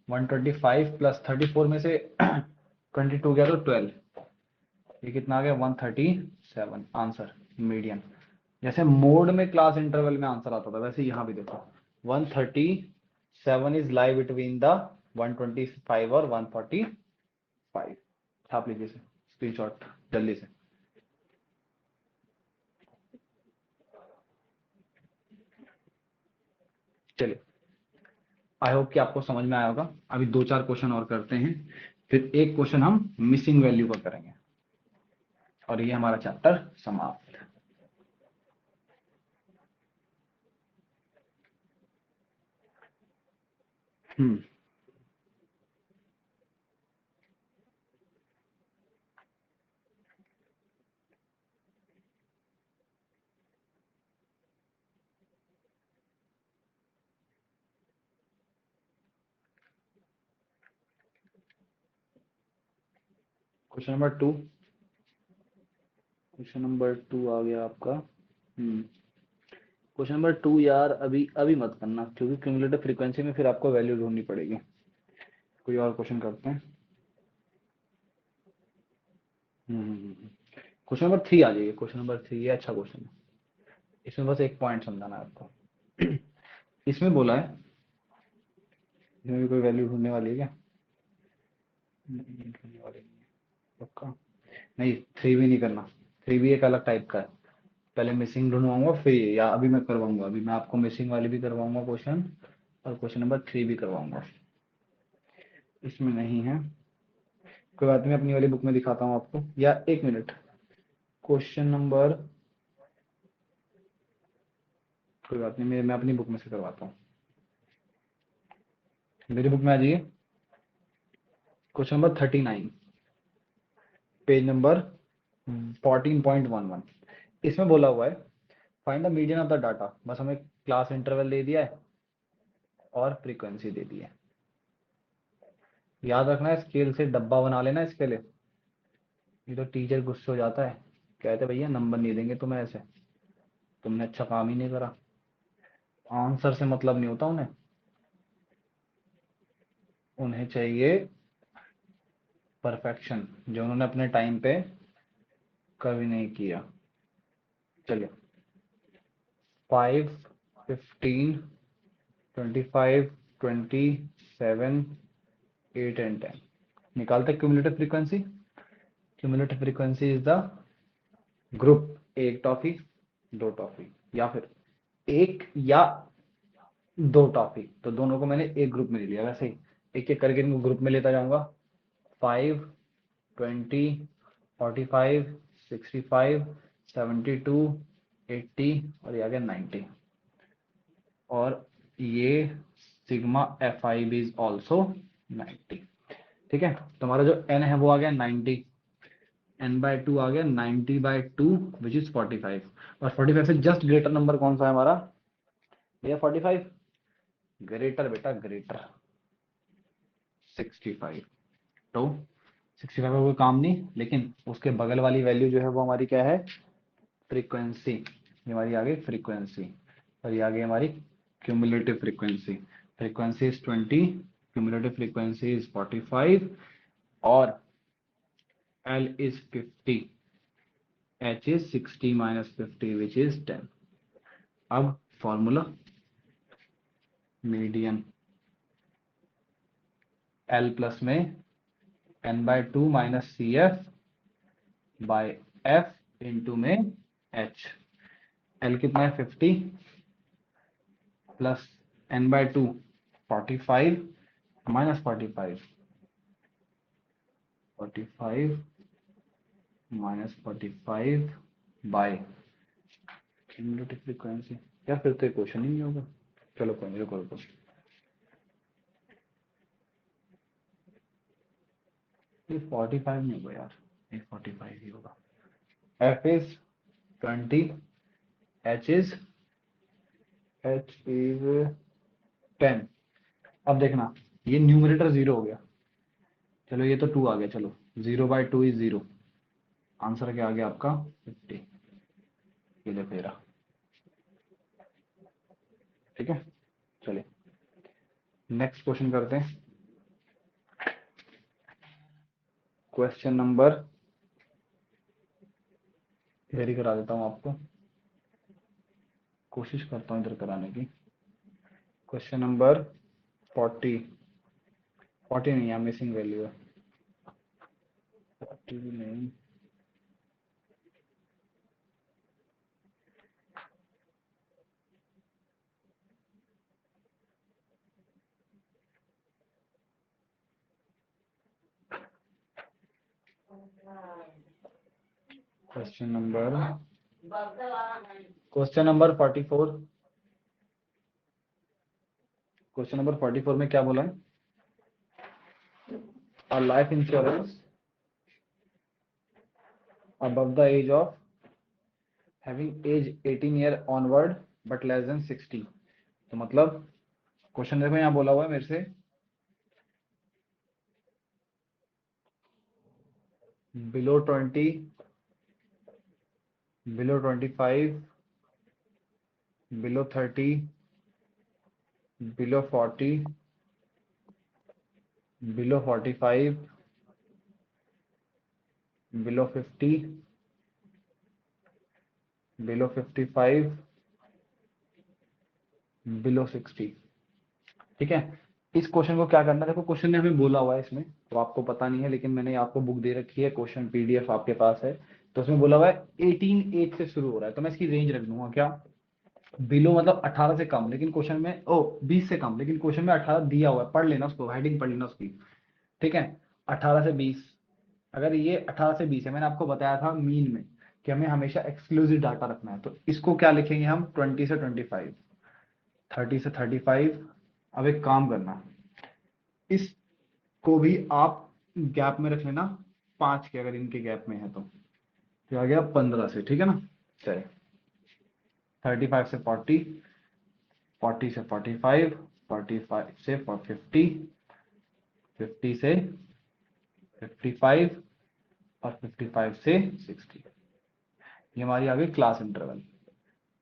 125 प्लस 34 में से 22 गया तो 12, ये कितना आ गया 137 आंसर मीडियन। जैसे मोड में क्लास इंटरवल में आंसर आता था, वैसे यहाँ भी देखो 137 इज लाई बिटवीन द 125 और 145। छाप लीजिए इसे, स्क्रीनशॉट जल्दी से। चलिए, आई होप कि आपको समझ में आया होगा। अभी 2-4 क्वेश्चन और करते हैं, फिर एक क्वेश्चन हम मिसिंग वैल्यू का करेंगे, और ये हमारा चैप्टर समाप्त। हम्म क्वेश्चन नंबर 2, क्वेश्चन नंबर 2 आ गया आपका। क्वेश्चन नंबर 2 यार अभी अभी मत करना, क्योंकि क्यूमुलेटिव फ्रीक्वेंसी में फिर आपको वैल्यू ढूंढनी पड़ेगी। कोई और क्वेश्चन करते हैं। क्वेश्चन नंबर 3 आ जाइए। क्वेश्चन नंबर 3 ये अच्छा क्वेश्चन है, इसमें बस एक पॉइंट समझाना है आपको। इसमें बोला है, इसमें भी कोई वैल्यू ढूंढने वाली है क्या? नहीं ढूंढने वाली नहीं है पक्का। नहीं, 3 भी नहीं करना, 3 भी एक अलग टाइप का है। पहले मिसिंग ढूंढवाऊंगा फिर या अभी मैं करवाऊंगा, अभी मैं आपको मिसिंग वाली भी करवाऊंगा क्वेश्चन, और क्वेश्चन नंबर 3 भी करवाऊंगा। इसमें नहीं है, कोई बात नहीं, अपनी वाली बुक में दिखाता हूँ आपको, या एक मिनट। क्वेश्चन नंबर कोई बात नहीं, मैं अपनी बुक में से करवाता हूँ। मेरी बुक में आ जाइए, क्वेश्चन नंबर 39, पेज नंबर 14.11। इसमें बोला हुआ है find the median of the data. बस हमें क्लास इंटरवल दे दिया है और फ्रीक्वेंसी दे दी है। याद रखना है, स्केल से डब्बा बना लेना इसके लिए। ये तो टीचर गुस्से हो जाता है, कहते भैया नंबर नहीं देंगे तुम्हें, ऐसे तुमने अच्छा काम ही नहीं करा। आंसर से मतलब नहीं होता उन्हें, उन्हें चाहिए परफेक्शन, जो उन्होंने अपने टाइम पे कभी नहीं किया। चलिए, 5, 15, 25, 27, 8 एंड 10 निकालते cumulative frequency. Cumulative frequency is the group, एक टॉफी, दो टॉफी, या फिर एक या दो टॉफी, तो दोनों को मैंने एक ग्रुप में ले लिया। वैसे ही एक एक करके इनको ग्रुप में लेता जाऊंगा। 5, 20, 45, 65, 72, 80 और ये आ गया 90। और ये sigma F I B is also 90। ठीक है, तुम्हारा जो एन है वो आ गया 90, n/2 आ गया 90/2 विच इज 45। और 45 से जस्ट ग्रेटर नंबर कौन सा है हमारा, भैया 45, ग्रेटर बेटा ग्रेटर, 65। तो 65 का कोई काम नहीं, लेकिन उसके बगल वाली वैल्यू जो है वो हमारी क्या है, फ्रीक्वेंसी। ये हमारी आ गई फ्रीक्वेंसी, और ये आ गई हमारी cumulative frequency. Frequency is 20, cumulative frequency is 45, और L is 50, H is 60 minus 50 which is 10। अब फॉर्मूला, मीडियन L प्लस में n/2 minus C F by F into में H। L कितना है 50 plus n/2 45 minus 45, 45 minus 45 by cumulative frequency. या फिर तो क्वेश्चन ही नहीं होगा। चलो कोई नहीं, रुको रुको, ये 45 नहीं होगा यार, ये 45 ही होगा। F is 20, H is 10। अब देखना, ये न्यूमरेटर 0 हो गया, चलो ये तो 2 आ गया, चलो 0/2 इज 0, आंसर क्या आ गया आपका 50। ये देखो ये रहा। ठीक है, चलिए नेक्स्ट क्वेश्चन करते हैं। क्वेश्चन नंबर, वेरी करा देता हूँ आपको, कोशिश करता हूँ इधर कराने की। क्वेश्चन नंबर 40, 40 नहीं है, मिसिंग वैल्यू है, 40 भी नहीं। क्वेश्चन नंबर 44, क्वेश्चन नंबर 44 में क्या बोला है, a life insurance above the age of having age 18 year onward but less than 60। तो मतलब क्वेश्चन देखो यहाँ बोला हुआ है मेरे से, below 20, below 25, below 30, below 40, below 45, below 50, below 55, below 60। ठीक है, इस क्वेश्चन को क्या करना है, देखो क्वेश्चन ने हमें बोला हुआ है इसमें, तो आपको पता नहीं है, लेकिन मैंने आपको बुक दे रखी है, क्वेश्चन पीडीएफ आपके पास है। तो उसमें बोला हुआ है 18 एज से शुरू हो रहा है, तो मैं इसकी रेंज रख दूंगा क्या, बिलो मतलब 18 से कम, लेकिन क्वेश्चन में 20 से कम, लेकिन क्वेश्चन में 18 दिया हुआ है, पढ़ लेना उसको, हेडिंग पढ़ लेना उसकी। ठीक है, 18 से 20, अगर ये 18 से 20 है, मैंने आपको बताया था मीन में कि हमें हमेशा एक्सक्लूसिव डाटा रखना है, तो इसको क्या लिखेंगे हम, 20 से 25, 30 से 35। अब एक काम करना, इसको भी आप गैप में रख लेना 5 के, अगर इनके गैप में है तो आ गया 15 से, ठीक है ना। चलिए 35 से 40, 40 से 45, 45 से 50, 50 से 55 और 55 से 60। ये हमारी आ गई क्लास इंटरवल।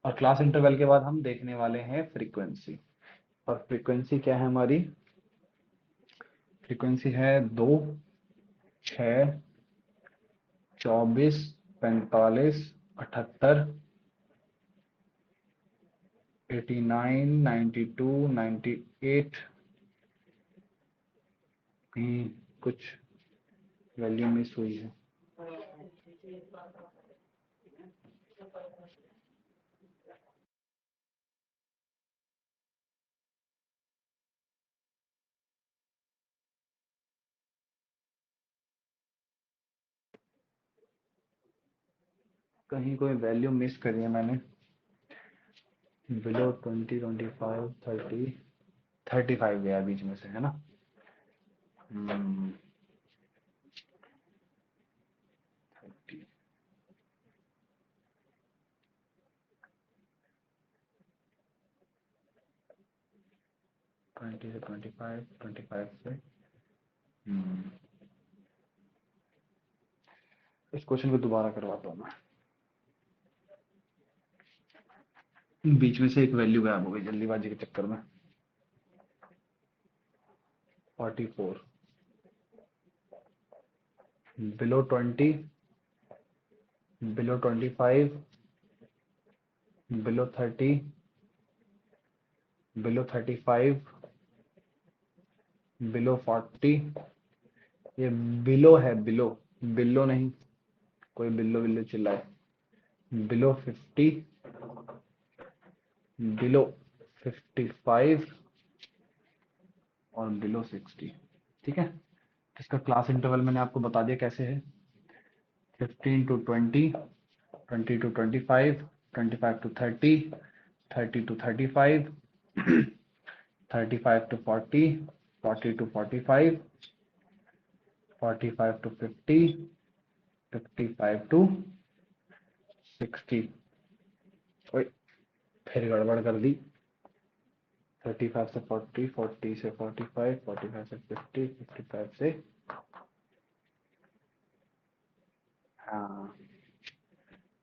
और क्लास इंटरवल के बाद हम देखने वाले हैं फ्रीक्वेंसी। और फ्रीक्वेंसी क्या है हमारी, फ्रीक्वेंसी है 2, 6, 24, 45, 78, 89, 92, 98। कहीं कुछ वैल्यू मिस हुई है। कहीं कोई वैल्यू मिस करी है मैंने। बिलो 20, 25, 30, 35 गया बीच में से, है ना। 30, 20 से 25, 25 से इस क्वेश्चन को दोबारा करवाता हूँ मैं। बीच में से एक वैल्यू गायब हो गई जल्दीबाजी के चक्कर में। 44, below 20, below 25, below 30, below 35, below 40। ये बिलो है, बिलो, बिलो नहीं, कोई बिल्लो बिल्लो चिल्लाए। बिलो 50, बिलो 55 और बिलो 60। ठीक है, इसका क्लास इंटरवल मैंने आपको बता दिया कैसे है। 15 to 20, 20 to 25, 25 to 30, 30 to 35, 35 to 40, 40 to 45, 45 to 50, 55 to 60। ओए, फिर गड़बड़ कर दी। 35 से 40, 40 से 45, 45 से 50, 55 से, हाँ,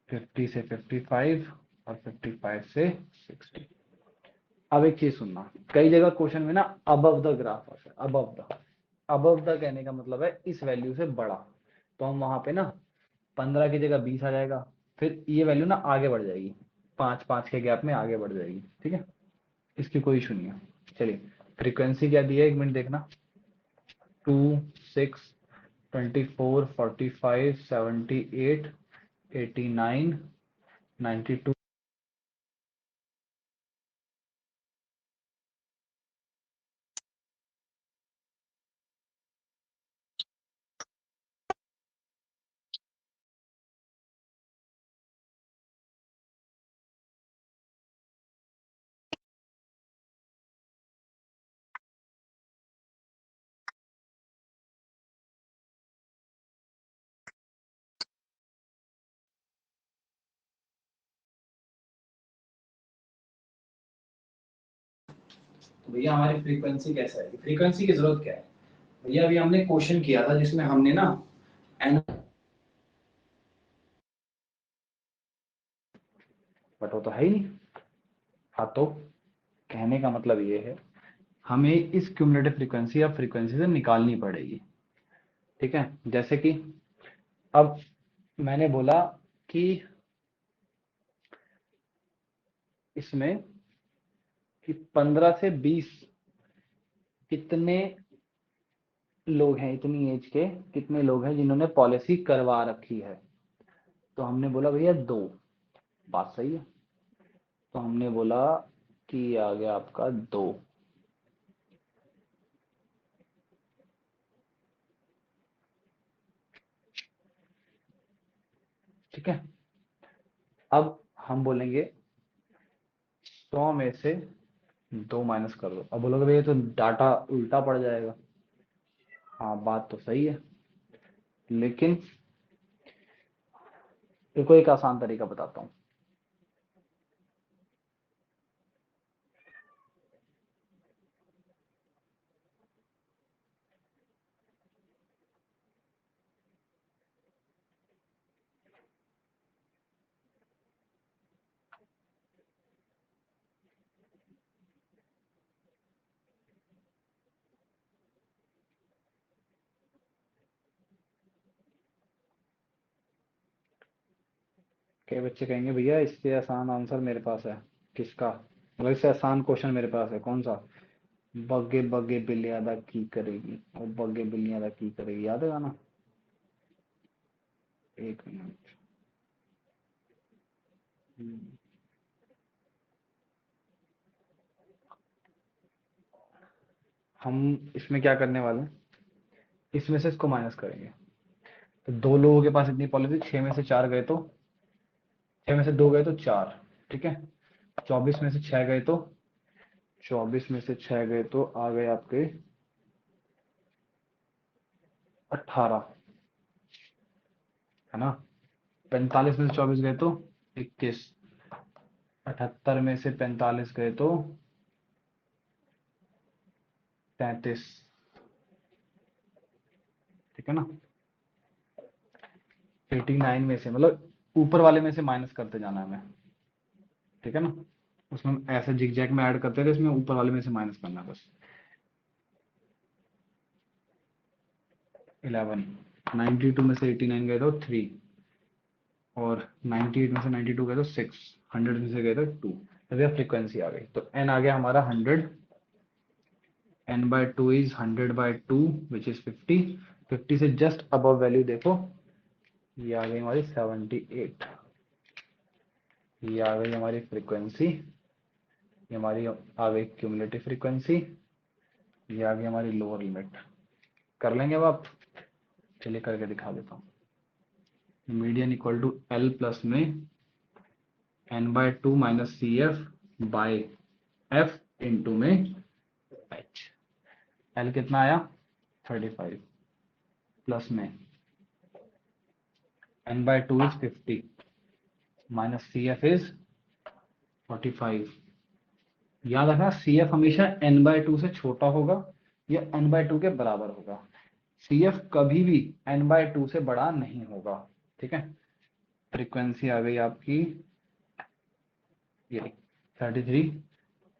50 से 55 और 55 से 60। अब एक चीज सुनना, कई जगह क्वेश्चन में ना अबव द ग्राफ आता है। अबव द कहने का मतलब है इस वैल्यू से बड़ा। तो हम वहां पे ना 15 की जगह 20 आ जाएगा, फिर ये वैल्यू ना आगे बढ़ जाएगी, 5-5 के गैप में आगे बढ़ जाएगी। ठीक है, इसकी कोई इशू नहीं है। चलिए, फ्रीक्वेंसी क्या दी है, 1 मिनट देखना। 2, 6, 24, 45, 78, 89, 92। भैया हमारी फ्रीक्वेंसी कैसा है, फ्रीक्वेंसी की जरूरत क्या है। भैया अभी हमने क्वेश्चन किया था जिसमें हमने ना एन, बट वो तो है ही नहीं। हाँ, तो कहने का मतलब ये है, हमें इस क्यूमुलेटिव फ्रीक्वेंसी या फ्रीक्वेंसी से निकालनी पड़ेगी। ठीक है, जैसे कि अब मैंने बोला कि इसमें कि 15 से 20 कितने लोग हैं, इतनी एज के कितने लोग हैं जिन्होंने पॉलिसी करवा रखी है। तो हमने बोला भैया 2। बात सही है, तो हमने बोला कि आ गया आपका 2। ठीक है, अब हम बोलेंगे 100 में से 2 माइनस कर दो। अब बोलोगे भैया तो डाटा उल्टा पड़ जाएगा। हाँ बात तो सही है, लेकिन देखो एक आसान तरीका बताता हूँ। कई बच्चे कहेंगे भैया इससे आसान आंसर मेरे पास है। किसका? मतलब इससे आसान क्वेश्चन मेरे पास है। कौन सा? बग्गे बग्गे बिल्ली अदा की करेगी, और बग्गे बिल्ली अदा की करेगी, याद है गाना? एक मिनट। हम्म, हम इसमें क्या करने वाले हैं, इसमें से इसको माइनस करेंगे। तो दो लोगों के पास इतनी पॉलिसी, 6 में से 4 गए तो, 6 में से 2 गए तो 4, ठीक है। 24 में से 6 गए तो आ गए आपके 18, है ना। 45 में से 24 गए तो 21, 78 में से 45 गए तो 33, ठीक है ना। 89 में से, मतलब ऊपर वाले में से माइनस करते जाना है हमें, ठीक है ना। उसमें हम ऐसे जिगजैग में ऐड करते थे, इसमें ऊपर वाले में से माइनस करना है बस। 11, 92 में से 89 गए तो 3, और 98 में से 92 गए तो 6, 100 में से गए तो 2। तो यह फ्रीक्वेंसी आ गई, तो एन आ गया हमारा 100। n/2 is 100/2 which is 50। 50 से जस्ट अबव वैल्यू देखो, ये आ गई हमारी 78। ये आ गई हमारी फ्रीक्वेंसी, ये हमारी आ गई क्यूमुलेटिव फ्रीक्वेंसी, ये आ गई हमारी लोअर लिमिट। कर लेंगे अब आप? चलिए करके दिखा देता हूँ। Median equal to L plus में n/2 minus C F by F into में एच। एल कितना आया? 35, प्लस में n/2 is 50 minus C F is 45। याद रखना सी एफ हमेशा n/2 से छोटा होगा या n/2 के बराबर होगा। सी एफ कभी भी n/2 से बड़ा नहीं होगा, ठीक है। फ्रीक्वेंसी आ गई आपकी ये 33,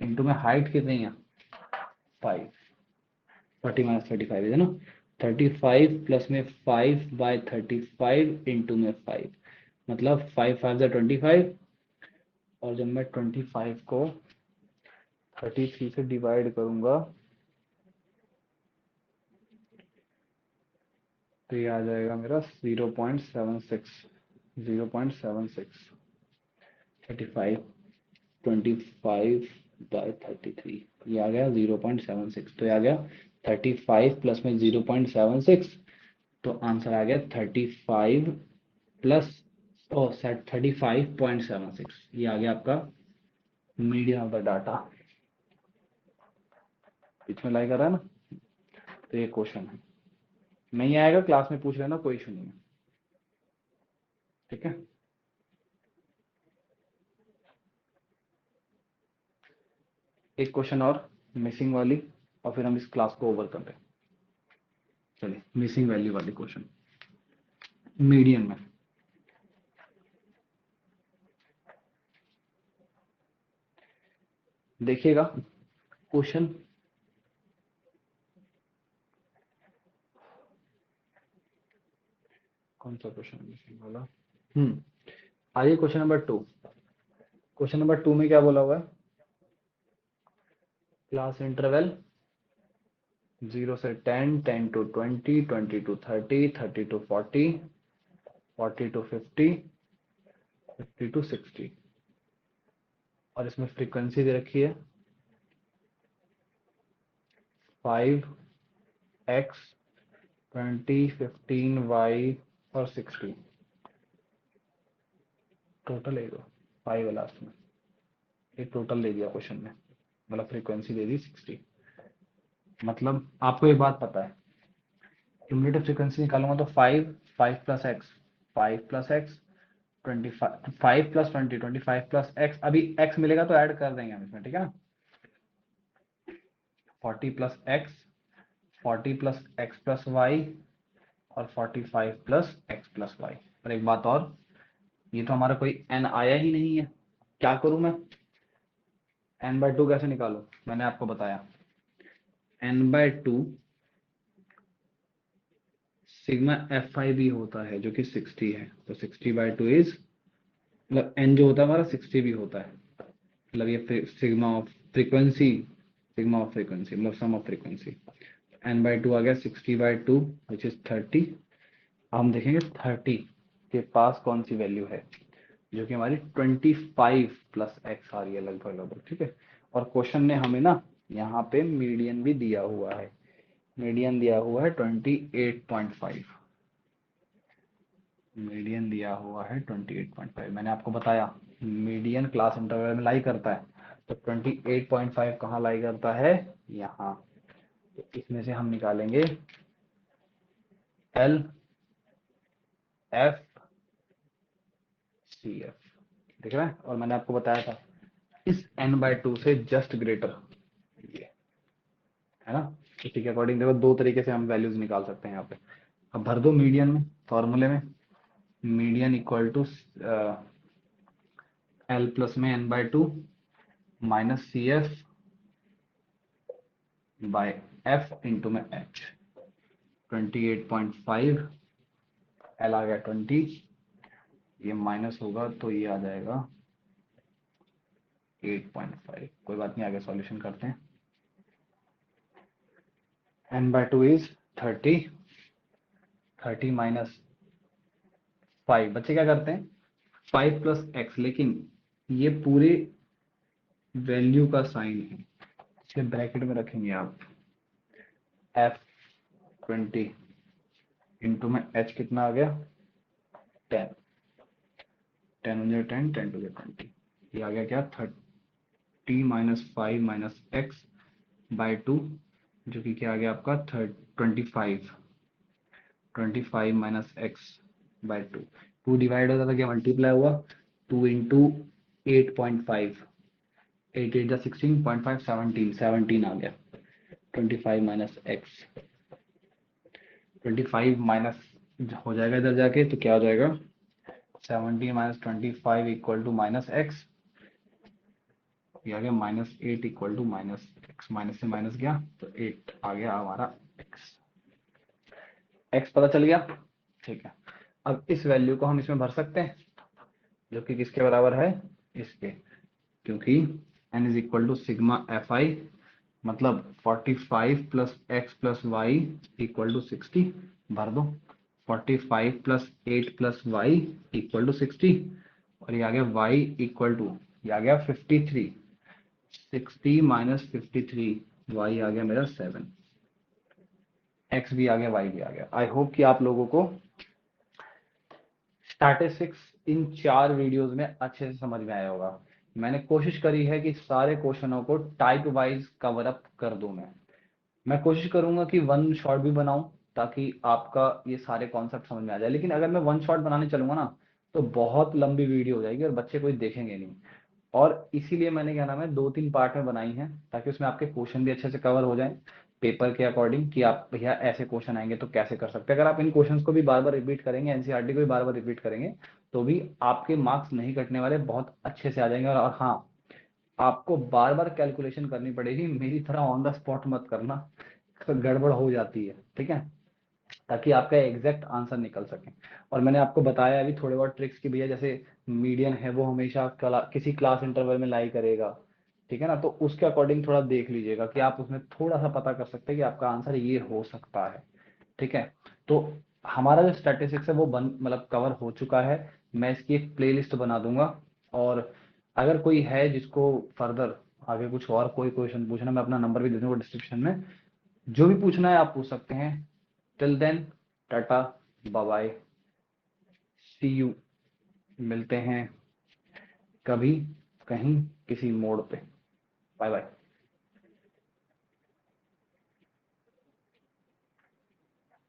इंटू में हाइट कितनी है? 5, 40 - 35 है ना। 35 प्लस में 5/35 इंटू में 5, मतलब 5×5 = 25। और जब मैं 25 को 33 से डिवाइड करूंगा तो ये आ जाएगा मेरा 0.76, 0.76। 35, 25/33, ये आ गया 0.76। तो ये आ गया 35 प्लस में 0.76, तो आंसर आ गया 35 प्लस, ओ सेट 35.76। ये आ गया आपका मीडियन ऑफ द डाटा। बीच में लाई कर रहा है ना। तो ये क्वेश्चन है, नहीं आएगा क्लास में पूछ लेना, कोई इशू नहीं है, ठीक है। एक क्वेश्चन और मिसिंग वाली, और फिर हम इस क्लास को ओवर कर दें। चलिए मिसिंग वैल्यू वाली क्वेश्चन, मीडियन में। देखिएगा क्वेश्चन, कौन सा क्वेश्चन मिसिंग वाला? आइए क्वेश्चन नंबर 2। क्वेश्चन नंबर 2 में क्या बोला हुआ है? क्लास इंटरवल 0 से 10, 10 to 20, 20 to 30, 30 to 40, 40 to 50, 50 to 60। और इसमें फ्रीक्वेंसी दे रखी है 5x, 20, 15y और 60। टोटल है, 5 है लास्ट में, ये टोटल दे दिया क्वेश्चन में, मतलब फ्रीक्वेंसी दे दी 60। मतलब आपको एक बात पता है, क्यूमुलेटिव फ्रीक्वेंसी निकालूंगा तो 5 plus x, 5 plus x 25, 5 plus 20, 25 plus x, अभी एक्स मिलेगा तो ऐड कर देंगे हम इसमें, ठीक है ना। 40 plus x, 40 plus x plus y, और 45 प्लस एक्स प्लस वाई। और एक बात और, ये तो हमारा कोई एन आया ही नहीं है, क्या करूं मैं, n/2 कैसे निकालूं, मैंने आपको बताया n/2 सिग्मा FIB होता है जो कि 60 है, तो 60/2 इज, मतलब n जो होता है हमारा 60 भी होता है, मतलब ये sigma of frequency, sigma of frequency मतलब सम ऑफ फ्रीक्वेंसी। n/2 आ गया 60/2 विच इज 30। हम देखेंगे 30 के पास कौन सी वैल्यू है, जो कि हमारी 25 प्लस एक्स आ रही है लगभग लगभग, ठीक है। और क्वेश्चन ने हमें ना यहाँ पे मीडियन भी दिया हुआ है, मीडियन दिया हुआ है 28.5, मीडियन दिया हुआ है 28.5। मैंने आपको बताया मीडियन क्लास इंटरवल में लाई करता है, तो 28.5 कहाँ लाई करता है, यहाँ। तो इसमें से हम निकालेंगे एल एफ सी एफ, देख रहे हैं। और मैंने आपको बताया था इस n/2 से जस्ट ग्रेटर, ये है ना। इसी के अकॉर्डिंग देखो दो तरीके से हम वैल्यूज निकाल सकते हैं यहाँ पे। अब भर दो मीडियन में, फॉर्मूले में, median equal to L plus में n/2 minus C F by F into में एच। 28.5, एल आ गया 20, ये माइनस होगा तो ये आ जाएगा 8.5। कोई बात नहीं, आगे सॉल्यूशन करते हैं। n/2 इज 30, 30 माइनस 5, बच्चे क्या करते हैं 5 प्लस एक्स, लेकिन ये पूरे वैल्यू का साइन है, इसलिए ब्रैकेट में रखेंगे आप F20 इंटू में H कितना आ गया 10, 10 हो जाए 10, 10 टू 20, ये आ गया क्या 30 माइनस 5 माइनस एक्स बाई 2, जो कि क्या आ गया आपका 25, 25 माइनस एक्स बाई 2, 2 डिवाइड होता था क्या मल्टीप्लाई हुआ, 2 इंटू 8.5, 8 8 16.5, 17, 17 आ गया। 25 माइनस एक्स, 25 माइनस हो जाएगा इधर जाके तो क्या हो जाएगा 17 minus 25 equal to minus x, ये आ गया -8 equal to minus x, minus से माइनस गया तो 8 आ गया हमारा एक्स, एक्स पता चल गया, ठीक है। अब इस वैल्यू को हम इसमें भर सकते हैं, जो कि किसके बराबर है, इसके, क्योंकि n is equal to sigma F I, मतलब 45 plus x plus y equal to 60, भर दो। 45 plus 8 plus y equal to 60, और ये आ गया वाई इक्वल टू, ये आ गया 53, 60 माइनस 53, वाई आ गया मेरा 7, एक्स भी आ गया, वाई भी आ गया। आई होप कि आप लोगों को स्टैटिस्टिक्स इन 4 वीडियोस में अच्छे से समझ में आया होगा। मैंने कोशिश करी है कि सारे क्वेश्चनों को टाइप वाइज कवर अप कर दूं। मैं कोशिश करूंगा कि वन शॉट भी बनाऊं, ताकि आपका ये सारे कॉन्सेप्ट समझ में आ जाए। लेकिन अगर मैं वन शॉट बनाने चलूंगा ना तो बहुत लंबी वीडियो हो जाएगी और बच्चे कोई देखेंगे नहीं। और इसीलिए मैंने क्या नाम है 2-3 पार्ट में बनाई है, ताकि उसमें आपके क्वेश्चन भी अच्छे से कवर हो जाए पेपर के अकॉर्डिंग, कि आप भैया ऐसे क्वेश्चन आएंगे तो कैसे कर सकते हैं। अगर आप इन क्वेश्चंस को भी बार बार रिपीट करेंगे, एनसीईआरटी को भी बार बार रिपीट करेंगे, तो भी आपके मार्क्स नहीं कटने वाले, बहुत अच्छे से आ जाएंगे। और हाँ, आपको बार बार कैलकुलेशन करनी पड़ेगी, मेरी तरह ऑन द स्पॉट मत करना, गड़बड़ हो जाती है, ठीक है, ताकि आपका एग्जैक्ट आंसर निकल सके। और मैंने आपको बताया अभी थोड़े बहुत ट्रिक्स की भैया, जैसे मीडियन है वो हमेशा किसी क्लास इंटरवल में लाई करेगा, ठीक है ना, तो उसके अकॉर्डिंग थोड़ा देख लीजिएगा कि आप उसमें थोड़ा सा पता कर सकते हैं कि आपका आंसर ये हो सकता है, ठीक है। तो हमारा जो स्टैटिस्टिक्स है वो बन मतलब कवर हो चुका है, मैं इसकी एक प्लेलिस्ट बना दूंगा। और अगर कोई है जिसको फर्दर आगे कुछ और कोई क्वेश्चन पूछना, मैं अपना नंबर भी दे दूंगा डिस्क्रिप्शन में, जो भी पूछना है आप पूछ सकते हैं। Till then, tata, bye bye, see you, मिलते हैं कभी कहीं किसी मोड़ पे। Bye bye.